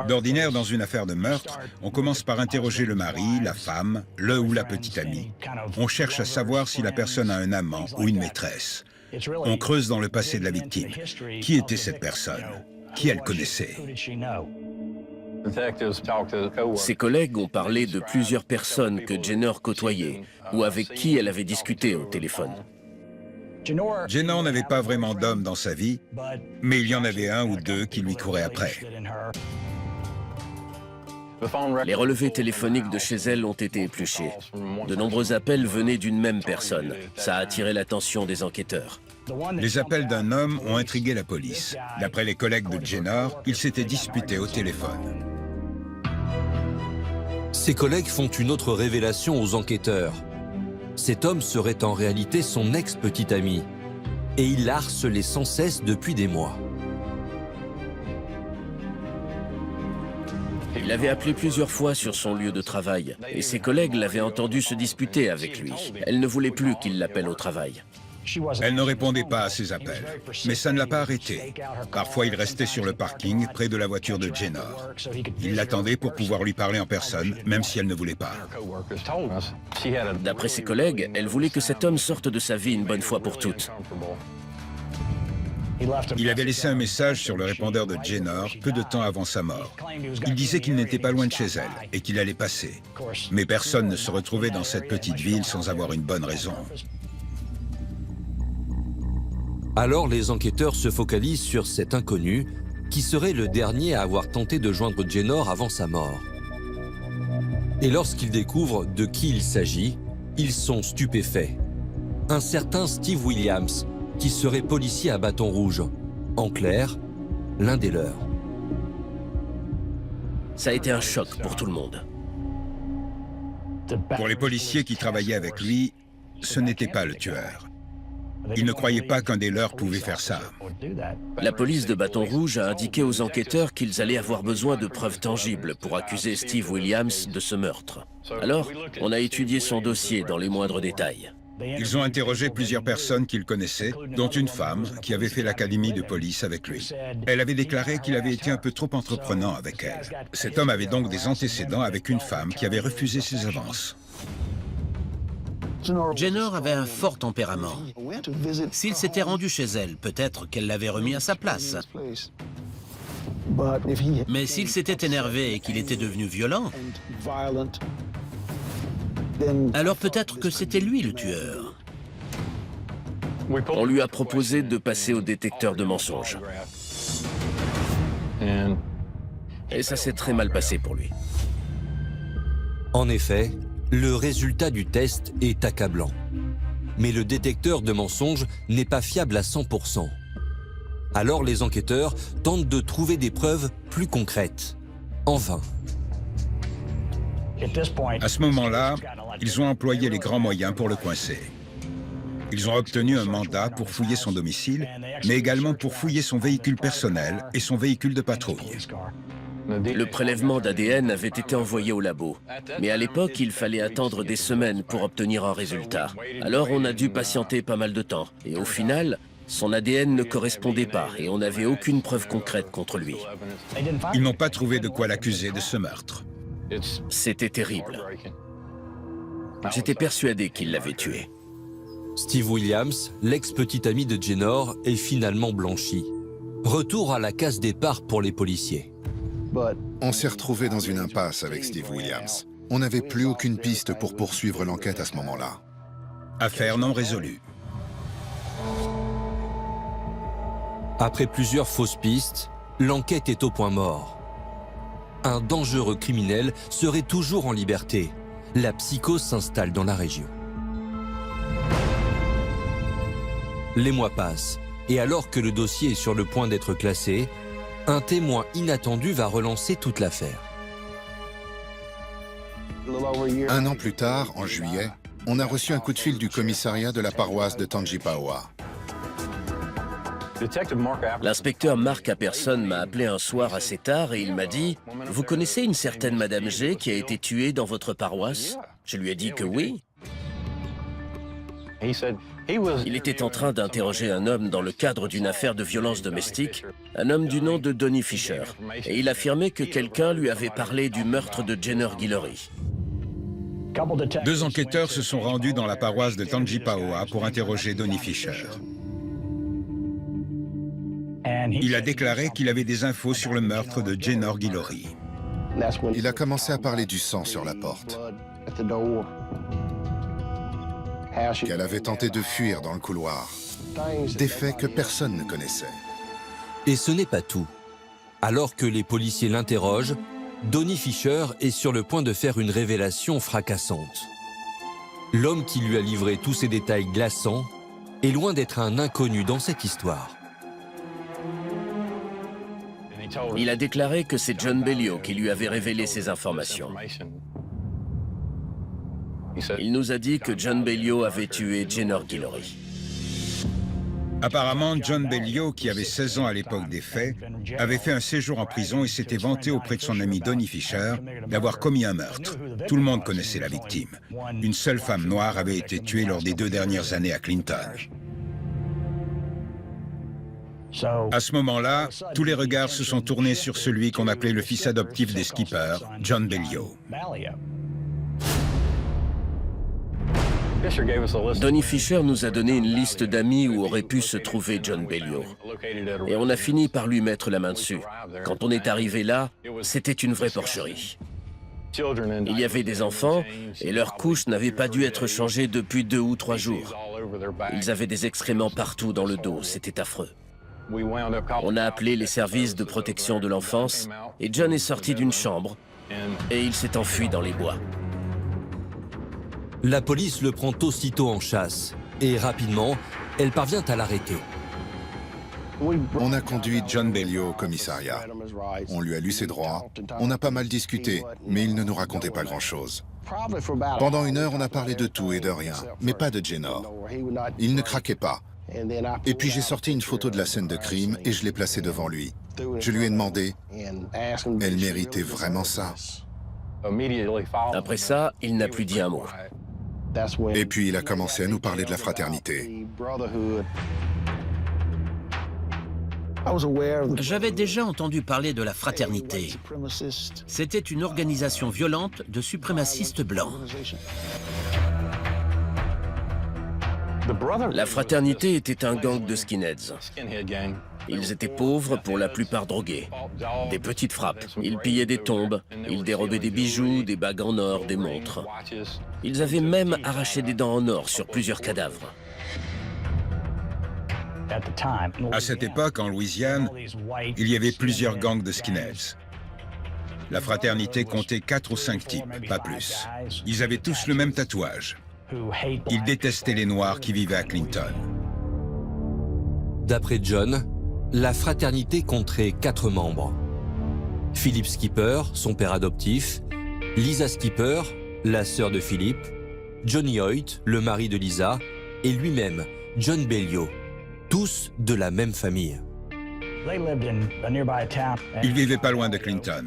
D'ordinaire, dans une affaire de meurtre, on commence par interroger le mari, la femme, le ou la petite amie. On cherche à savoir si la personne a un amant ou une maîtresse. On creuse dans le passé de la victime. Qui était cette personne? qui elle connaissait. Ses collègues ont parlé de plusieurs personnes que Jenner côtoyait ou avec qui elle avait discuté au téléphone. Jenner n'avait pas vraiment d'homme dans sa vie, mais il y en avait un ou deux qui lui couraient après. Les relevés téléphoniques de chez elle ont été épluchés. De nombreux appels venaient d'une même personne. Ça a attiré l'attention des enquêteurs. Les appels d'un homme ont intrigué la police. D'après les collègues de Jenner, ils s'étaient disputés au téléphone. Ses collègues font une autre révélation aux enquêteurs. Cet homme serait en réalité son ex-petit ami. Et il la harcelait sans cesse depuis des mois. Il avait appelé plusieurs fois sur son lieu de travail et ses collègues l'avaient entendu se disputer avec lui. Elle ne voulait plus qu'il l'appelle au travail. Elle ne répondait pas à ses appels, mais ça ne l'a pas arrêté. Parfois, il restait sur le parking, près de la voiture de Jenner. Il l'attendait pour pouvoir lui parler en personne, même si elle ne voulait pas. D'après ses collègues, elle voulait que cet homme sorte de sa vie une bonne fois pour toutes. Il avait laissé un message sur le répondeur de Jenner peu de temps avant sa mort. Il disait qu'il n'était pas loin de chez elle et qu'il allait passer. Mais personne ne se retrouvait dans cette petite ville sans avoir une bonne raison. Alors les enquêteurs se focalisent sur cet inconnu qui serait le dernier à avoir tenté de joindre Jenner avant sa mort. Et lorsqu'ils découvrent de qui il s'agit, ils sont stupéfaits. Un certain Steve Williams, qui serait policier à Bâton Rouge. En clair, l'un des leurs. Ça a été un choc pour tout le monde. Pour les policiers qui travaillaient avec lui, ce n'était pas le tueur. Ils ne croyaient pas qu'un des leurs pouvait faire ça. La police de Bâton Rouge a indiqué aux enquêteurs qu'ils allaient avoir besoin de preuves tangibles pour accuser Steve Williams de ce meurtre. Alors, on a étudié son dossier dans les moindres détails. Ils ont interrogé plusieurs personnes qu'ils connaissaient, dont une femme qui avait fait l'académie de police avec lui. Elle avait déclaré qu'il avait été un peu trop entreprenant avec elle. Cet homme avait donc des antécédents avec une femme qui avait refusé ses avances. Jenner avait un fort tempérament. S'il s'était rendu chez elle, peut-être qu'elle l'avait remis à sa place. Mais s'il s'était énervé et qu'il était devenu violent, alors peut-être que c'était lui le tueur. On lui a proposé de passer au détecteur de mensonges. Et ça s'est très mal passé pour lui. En effet, le résultat du test est accablant. Mais le détecteur de mensonges n'est pas fiable à 100%. Alors les enquêteurs tentent de trouver des preuves plus concrètes. En vain. À ce moment-là, ils ont employé les grands moyens pour le coincer. Ils ont obtenu un mandat pour fouiller son domicile, mais également pour fouiller son véhicule personnel et son véhicule de patrouille. Le prélèvement d'ADN avait été envoyé au labo. Mais à l'époque, il fallait attendre des semaines pour obtenir un résultat. Alors on a dû patienter pas mal de temps. Et au final, son ADN ne correspondait pas et on n'avait aucune preuve concrète contre lui. Ils n'ont pas trouvé de quoi l'accuser de ce meurtre. C'était terrible. J'étais persuadé qu'il l'avait tué. Steve Williams, l'ex-petit ami de Jenner, est finalement blanchi. Retour à la case départ pour les policiers. On s'est retrouvé dans une impasse avec Steve Williams. On n'avait plus aucune piste pour poursuivre l'enquête à ce moment-là. Affaire non résolue. Après plusieurs fausses pistes, l'enquête est au point mort. Un dangereux criminel serait toujours en liberté. La psychose s'installe dans la région. Les mois passent, et alors que le dossier est sur le point d'être classé, un témoin inattendu va relancer toute l'affaire. Un an plus tard, en juillet, on a reçu un coup de fil du commissariat de la paroisse de Tangipahoa. L'inspecteur Mark Apperson m'a appelé un soir assez tard et il m'a dit « Vous connaissez une certaine Madame G qui a été tuée dans votre paroisse ?» Je lui ai dit que oui. Il était en train d'interroger un homme dans le cadre d'une affaire de violence domestique, un homme du nom de Donnie Fisher, et il affirmait que quelqu'un lui avait parlé du meurtre de Jenner Guillory. Deux enquêteurs se sont rendus dans la paroisse de Tangipahoa pour interroger Donnie Fisher. Il a déclaré qu'il avait des infos sur le meurtre de Jenor Guillory. Il a commencé à parler du sang sur la porte, qu'elle avait tenté de fuir dans le couloir, des faits que personne ne connaissait. Et ce n'est pas tout. Alors que les policiers l'interrogent, Donnie Fisher est sur le point de faire une révélation fracassante. L'homme qui lui a livré tous ces détails glaçants est loin d'être un inconnu dans cette histoire. Il a déclaré que c'est John Belliot qui lui avait révélé ces informations. Il nous a dit que John Belliot avait tué Jenor Guillory. Apparemment, John Belliot, qui avait 16 ans à l'époque des faits, avait fait un séjour en prison et s'était vanté auprès de son ami Donnie Fisher d'avoir commis un meurtre. Tout le monde connaissait la victime. Une seule femme noire avait été tuée lors des 2 dernières années à Clinton. À ce moment-là, tous les regards se sont tournés sur celui qu'on appelait le fils adoptif des skippers, John Belliot. Donnie Fisher nous a donné une liste d'amis où aurait pu se trouver John Belliot. Et on a fini par lui mettre la main dessus. Quand on est arrivé là, c'était une vraie porcherie. Il y avait des enfants et leurs couches n'avaient pas dû être changées depuis 2 ou 3 jours. Ils avaient des excréments partout dans le dos, c'était affreux. On a appelé les services de protection de l'enfance et John est sorti d'une chambre et il s'est enfui dans les bois. La police le prend aussitôt en chasse et rapidement, elle parvient à l'arrêter. On a conduit John Belliot au commissariat. On lui a lu ses droits. On a pas mal discuté, mais il ne nous racontait pas grand-chose. Pendant 1 heure, on a parlé de tout et de rien, mais pas de Jenor. Il ne craquait pas. Et puis j'ai sorti une photo de la scène de crime et je l'ai placée devant lui. Je lui ai demandé, elle méritait vraiment ça? Après ça, il n'a plus dit un mot. Et puis il a commencé à nous parler de la fraternité. J'avais déjà entendu parler de la fraternité. C'était une organisation violente de suprémacistes blancs. La fraternité était un gang de skinheads. Ils étaient pauvres, pour la plupart drogués. Des petites frappes. Ils pillaient des tombes. Ils dérobaient des bijoux, des bagues en or, des montres. Ils avaient même arraché des dents en or sur plusieurs cadavres. À cette époque, en Louisiane, il y avait plusieurs gangs de skinheads. La fraternité comptait 4 ou 5 types, pas plus. Ils avaient tous le même tatouage. Ils détestaient les Noirs qui vivaient à Clinton. D'après John, la fraternité compterait 4 membres. Philip Skipper, son père adoptif, Lisa Skipper, la sœur de Philip, Johnny Hoyt, le mari de Lisa, et lui-même, John Belliot, tous de la même famille. Ils vivaient pas loin de Clinton.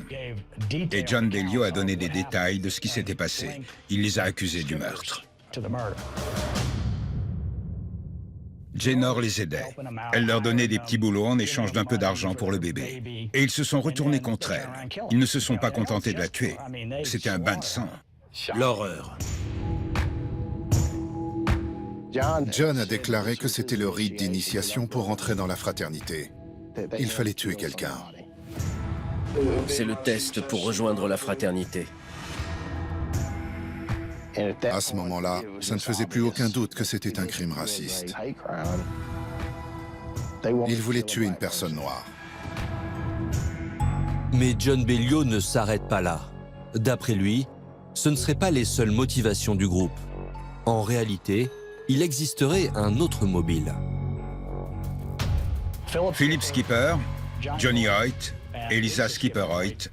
Et John Belliot a donné des détails de ce qui s'était passé. Il les a accusés du meurtre. Jenor les aidait. Elle leur donnait des petits boulots en échange d'un peu d'argent pour le bébé. Et ils se sont retournés contre elle. Ils ne se sont pas contentés de la tuer. C'était un bain de sang. L'horreur. John a déclaré que c'était le rite d'initiation pour entrer dans la fraternité. Il fallait tuer quelqu'un. C'est le test pour rejoindre la fraternité. À ce moment-là, ça ne faisait plus aucun doute que c'était un crime raciste. Il voulait tuer une personne noire. Mais John Belliot ne s'arrête pas là. D'après lui, ce ne seraient pas les seules motivations du groupe. En réalité, il existerait un autre mobile. Philip Skipper, Johnny Hoyt et Lisa Skipper Hoyt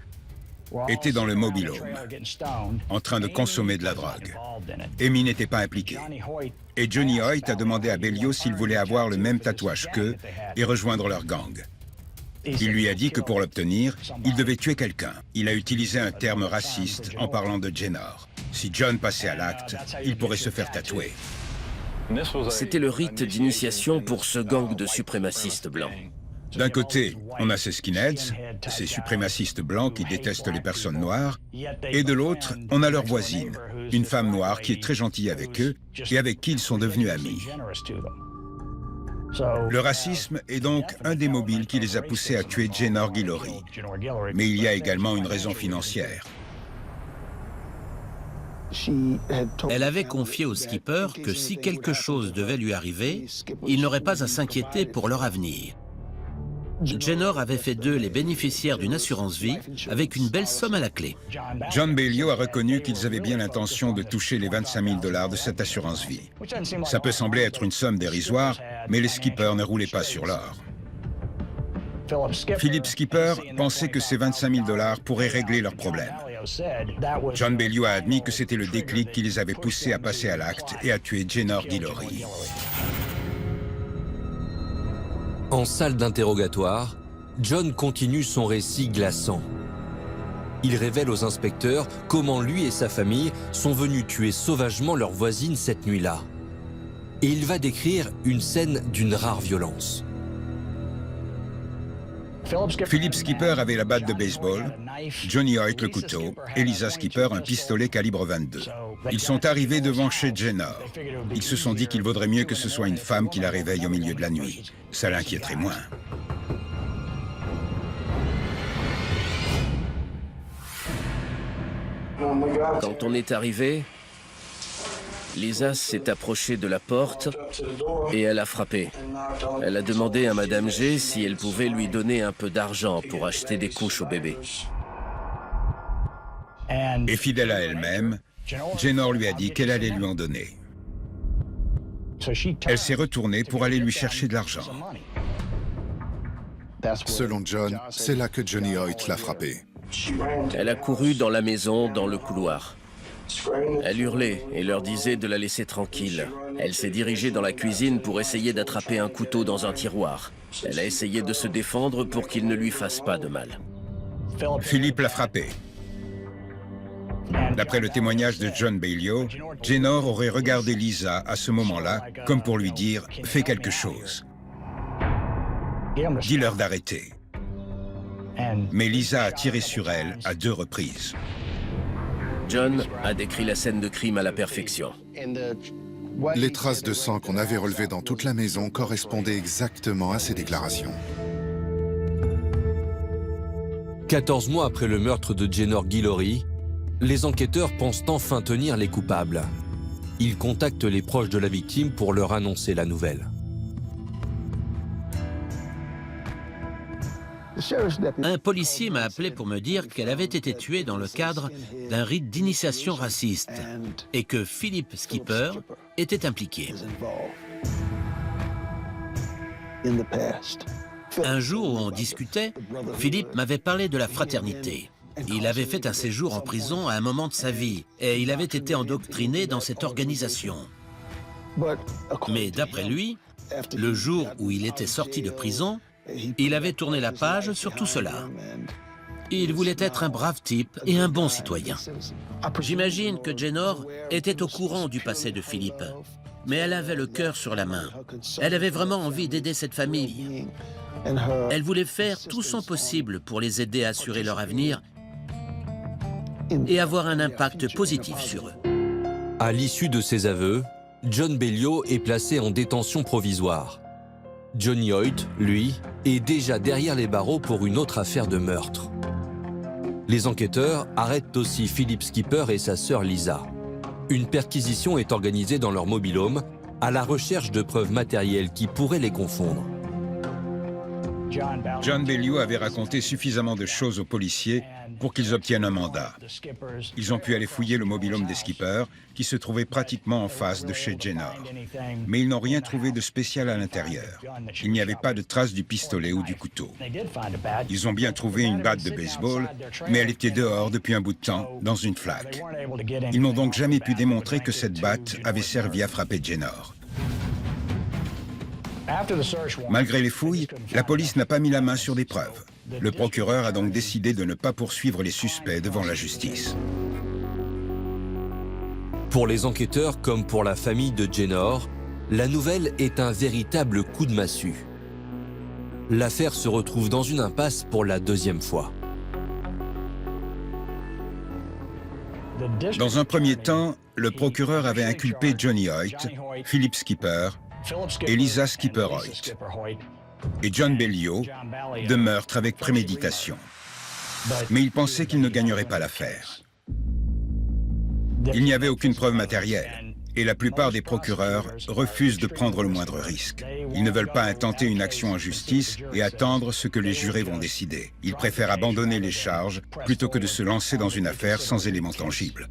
étaient dans le mobile home, en train de consommer de la drogue. Amy n'était pas impliquée. Et Johnny Hoyt a demandé à Belliot s'il voulait avoir le même tatouage qu'eux et rejoindre leur gang. Il lui a dit que pour l'obtenir, il devait tuer quelqu'un. Il a utilisé un terme raciste en parlant de Jenor. Si John passait à l'acte, il pourrait se faire tatouer. C'était le rite d'initiation pour ce gang de suprémacistes blancs. D'un côté, on a ces skinheads, ces suprémacistes blancs qui détestent les personnes noires, et de l'autre, on a leur voisine, une femme noire qui est très gentille avec eux et avec qui ils sont devenus amis. Le racisme est donc un des mobiles qui les a poussés à tuer Jenor Guillory. Mais il y a également une raison financière. Elle avait confié au skipper que si quelque chose devait lui arriver, il n'aurait pas à s'inquiéter pour leur avenir. Jenor avait fait d'eux les bénéficiaires d'une assurance vie avec une belle somme à la clé. John Bailyot a reconnu qu'ils avaient bien l'intention de toucher les 25 000 $ de cette assurance vie. Ça peut sembler être une somme dérisoire, mais les skippers ne roulaient pas sur l'or. Philip Skipper pensait que ces 25 000 $ pourraient régler leurs problèmes. John Bailyot a admis que c'était le déclic qui les avait poussés à passer à l'acte et à tuer Jenor Guillory. En salle d'interrogatoire, John continue son récit glaçant. Il révèle aux inspecteurs comment lui et sa famille sont venus tuer sauvagement leur voisine cette nuit-là. Et il va décrire une scène d'une rare violence. Philip Skipper avait la batte de baseball, Johnny Hoyt le couteau et Lisa Skipper un pistolet calibre 22. Ils sont arrivés devant chez Jenor. Ils se sont dit qu'il vaudrait mieux que ce soit une femme qui la réveille au milieu de la nuit. Ça l'inquiéterait moins. Quand on est arrivé, Lisa s'est approchée de la porte et elle a frappé. Elle a demandé à Madame G si elle pouvait lui donner un peu d'argent pour acheter des couches au bébé. Et fidèle à elle-même, Jenor lui a dit qu'elle allait lui en donner. Elle s'est retournée pour aller lui chercher de l'argent. Selon John, c'est là que Johnny Hoyt l'a frappé. Elle a couru dans la maison, dans le couloir. Elle hurlait et leur disait de la laisser tranquille. Elle s'est dirigée dans la cuisine pour essayer d'attraper un couteau dans un tiroir. Elle a essayé de se défendre pour qu'il ne lui fasse pas de mal. Philippe l'a frappé. D'après le témoignage de John Bailyot, Jenor aurait regardé Lisa à ce moment-là comme pour lui dire « Fais quelque chose. Dis-leur d'arrêter. » Mais Lisa a tiré sur elle à 2 reprises. John a décrit la scène de crime à la perfection. Les traces de sang qu'on avait relevées dans toute la maison correspondaient exactement à ces déclarations. 14 mois après le meurtre de Jenor Guillory, les enquêteurs pensent enfin tenir les coupables. Ils contactent les proches de la victime pour leur annoncer la nouvelle. Un policier m'a appelé pour me dire qu'elle avait été tuée dans le cadre d'un rite d'initiation raciste et que Philip Skipper était impliqué. Un jour où on discutait, Philip m'avait parlé de la fraternité. Il avait fait un séjour en prison à un moment de sa vie et il avait été endoctriné dans cette organisation. Mais d'après lui, le jour où il était sorti de prison, il avait tourné la page sur tout cela. Il voulait être un brave type et un bon citoyen. J'imagine que Jenor était au courant du passé de Philippe, mais elle avait le cœur sur la main. Elle avait vraiment envie d'aider cette famille. Elle voulait faire tout son possible pour les aider à assurer leur avenir et avoir un impact positif sur eux. À l'issue de ses aveux, John Bailyot est placé en détention provisoire. Johnny Hoyt, lui, est déjà derrière les barreaux pour une autre affaire de meurtre. Les enquêteurs arrêtent aussi Philip Skipper et sa sœur Lisa. Une perquisition est organisée dans leur mobil-home à la recherche de preuves matérielles qui pourraient les confondre. John Bailyot avait raconté suffisamment de choses aux policiers pour qu'ils obtiennent un mandat. Ils ont pu aller fouiller le mobil-home des skippers, qui se trouvait pratiquement en face de chez Jenor. Mais ils n'ont rien trouvé de spécial à l'intérieur. Il n'y avait pas de traces du pistolet ou du couteau. Ils ont bien trouvé une batte de baseball, mais elle était dehors depuis un bout de temps, dans une flaque. Ils n'ont donc jamais pu démontrer que cette batte avait servi à frapper Jenor. Malgré les fouilles, la police n'a pas mis la main sur des preuves. Le procureur a donc décidé de ne pas poursuivre les suspects devant la justice. Pour les enquêteurs comme pour la famille de Jenor, la nouvelle est un véritable coup de massue. L'affaire se retrouve dans une impasse pour la 2e fois. Dans un premier temps, le procureur avait inculpé Johnny Hoyt, Philip Skipper et Lisa Skipper-Hoyt, et John Bellio de meurtre avec préméditation. Mais il pensait qu'il ne gagnerait pas l'affaire. Il n'y avait aucune preuve matérielle, et la plupart des procureurs refusent de prendre le moindre risque. Ils ne veulent pas intenter une action en justice et attendre ce que les jurés vont décider. Ils préfèrent abandonner les charges plutôt que de se lancer dans une affaire sans éléments tangibles.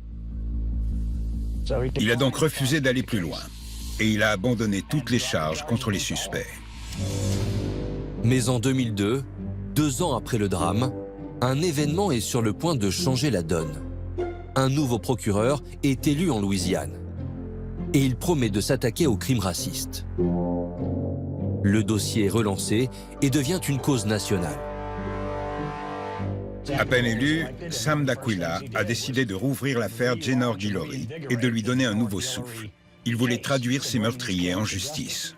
Il a donc refusé d'aller plus loin, et il a abandonné toutes les charges contre les suspects. Mais en 2002, 2 ans après le drame, un événement est sur le point de changer la donne. Un nouveau procureur est élu en Louisiane. Et il promet de s'attaquer aux crimes racistes. Le dossier est relancé et devient une cause nationale. À peine élu, Sam D'Aquila a décidé de rouvrir l'affaire Jenor Guillory et de lui donner un nouveau souffle. Il voulait traduire ses meurtriers en justice.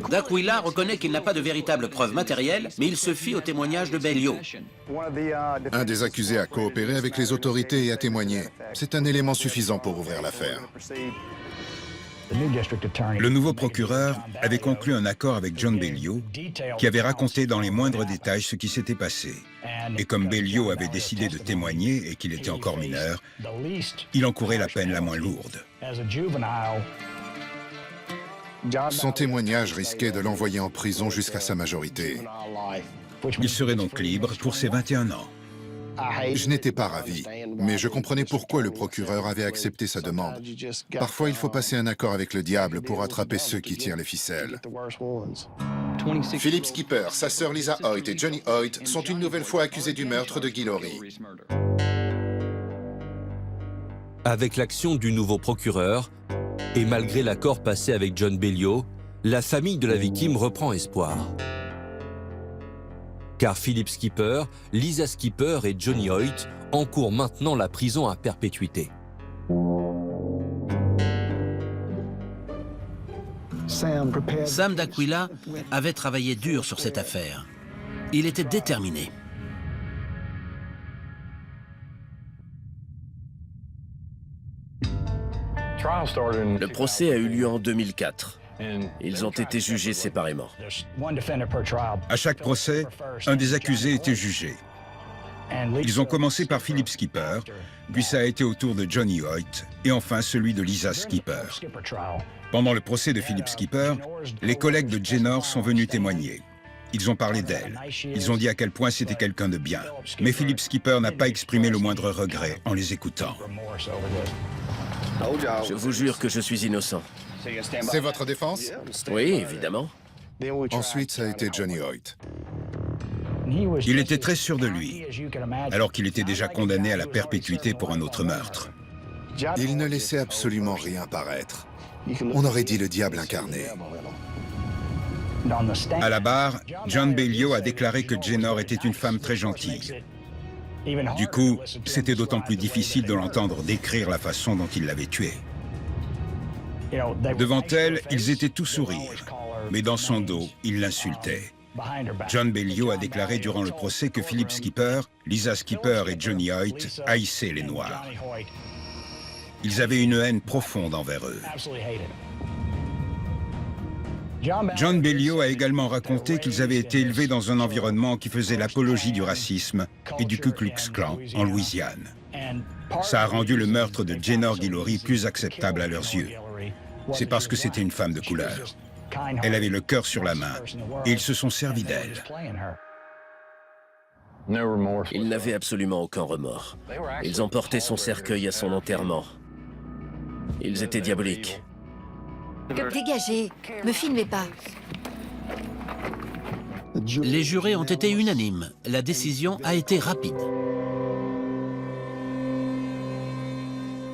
D'Aquila reconnaît qu'il n'a pas de véritable preuve matérielle, mais il se fie au témoignage de Bellio. Un des accusés a coopéré avec les autorités et a témoigné. C'est un élément suffisant pour ouvrir l'affaire. Le nouveau procureur avait conclu un accord avec John Bellio, qui avait raconté dans les moindres détails ce qui s'était passé. Et comme Bellio avait décidé de témoigner et qu'il était encore mineur, il encourait la peine la moins lourde. Son témoignage risquait de l'envoyer en prison jusqu'à sa majorité. Il serait donc libre pour ses 21 ans. Je n'étais pas ravi, mais je comprenais pourquoi le procureur avait accepté sa demande. Parfois, il faut passer un accord avec le diable pour attraper ceux qui tirent les ficelles. Philip Skipper, sa sœur Lisa Hoyt et Johnny Hoyt sont une nouvelle fois accusés du meurtre de Guillory. Avec l'action du nouveau procureur, et malgré l'accord passé avec John Bellio, la famille de la victime reprend espoir. Car Philip Skipper, Lisa Skipper et Johnny Hoyt encourent maintenant la prison à perpétuité. Sam D'Aquila avait travaillé dur sur cette affaire. Il était déterminé. Le procès a eu lieu en 2004. Ils ont été jugés séparément. À chaque procès, un des accusés était jugé. Ils ont commencé par Philip Skipper, puis ça a été au tour de Johnny Hoyt, et enfin celui de Lisa Skipper. Pendant le procès de Philip Skipper, les collègues de Jenor sont venus témoigner. Ils ont parlé d'elle. Ils ont dit à quel point c'était quelqu'un de bien. Mais Philip Skipper n'a pas exprimé le moindre regret en les écoutant. Je vous jure que je suis innocent. C'est votre défense? Oui, évidemment. Ensuite, ça a été Johnny Hoyt. Il était très sûr de lui, alors qu'il était déjà condamné à la perpétuité pour un autre meurtre. Il ne laissait absolument rien paraître. On aurait dit le diable incarné. À la barre, John Bellio a déclaré que Jenor était une femme très gentille. Du coup, c'était d'autant plus difficile de l'entendre décrire la façon dont il l'avait tuée. Devant elle, ils étaient tous sourires, mais dans son dos, ils l'insultaient. John Bellio a déclaré durant le procès que Philip Skipper, Lisa Skipper et Johnny Hoyt haïssaient les Noirs. Ils avaient une haine profonde envers eux. John Bellio a également raconté qu'ils avaient été élevés dans un environnement qui faisait l'apologie du racisme et du Ku Klux Klan en Louisiane. Ça a rendu le meurtre de Jenor Guillory plus acceptable à leurs yeux. C'est parce que c'était une femme de couleur. Elle avait le cœur sur la main et ils se sont servis d'elle. Ils n'avaient absolument aucun remords. Ils ont porté son cercueil à son enterrement. Ils étaient diaboliques. Dégagez, me filmez pas. Les jurés ont été unanimes. La décision a été rapide.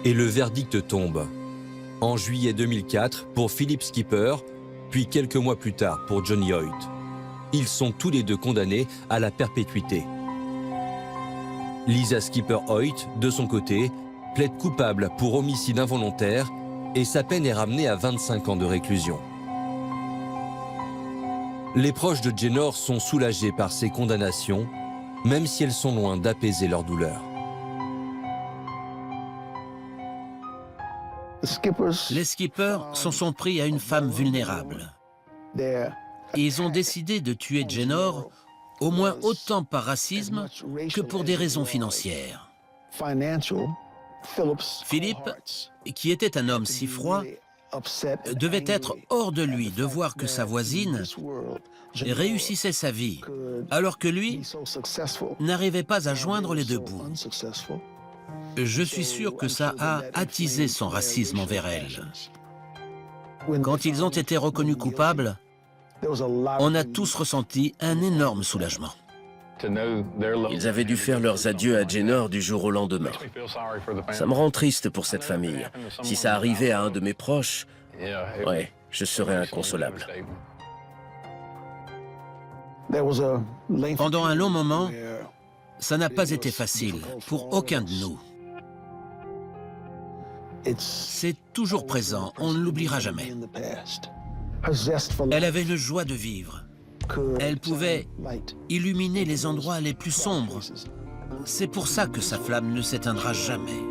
Et le verdict tombe. En juillet 2004 pour Philip Skipper, puis quelques mois plus tard pour Johnny Hoyt. Ils sont tous les deux condamnés à la perpétuité. Lisa Skipper-Hoyt, de son côté, plaide coupable pour homicide involontaire et sa peine est ramenée à 25 ans de réclusion. Les proches de Jenor sont soulagés par ces condamnations, même si elles sont loin d'apaiser leur douleur. Les skippers s'en sont pris à une femme vulnérable. Et ils ont décidé de tuer Jenor, au moins autant par racisme que pour des raisons financières. Philippe, qui était un homme si froid, devait être hors de lui de voir que sa voisine réussissait sa vie, alors que lui n'arrivait pas à joindre les deux bouts. Je suis sûr que ça a attisé son racisme envers elle. Quand ils ont été reconnus coupables, on a tous ressenti un énorme soulagement. Ils avaient dû faire leurs adieux à Jenor du jour au lendemain. Ça me rend triste pour cette famille. Si ça arrivait à un de mes proches, ouais, je serais inconsolable. Pendant un long moment, ça n'a pas été facile pour aucun de nous. C'est toujours présent, on ne l'oubliera jamais. Elle avait une joie de vivre. Elle pouvait illuminer les endroits les plus sombres. C'est pour ça que sa flamme ne s'éteindra jamais.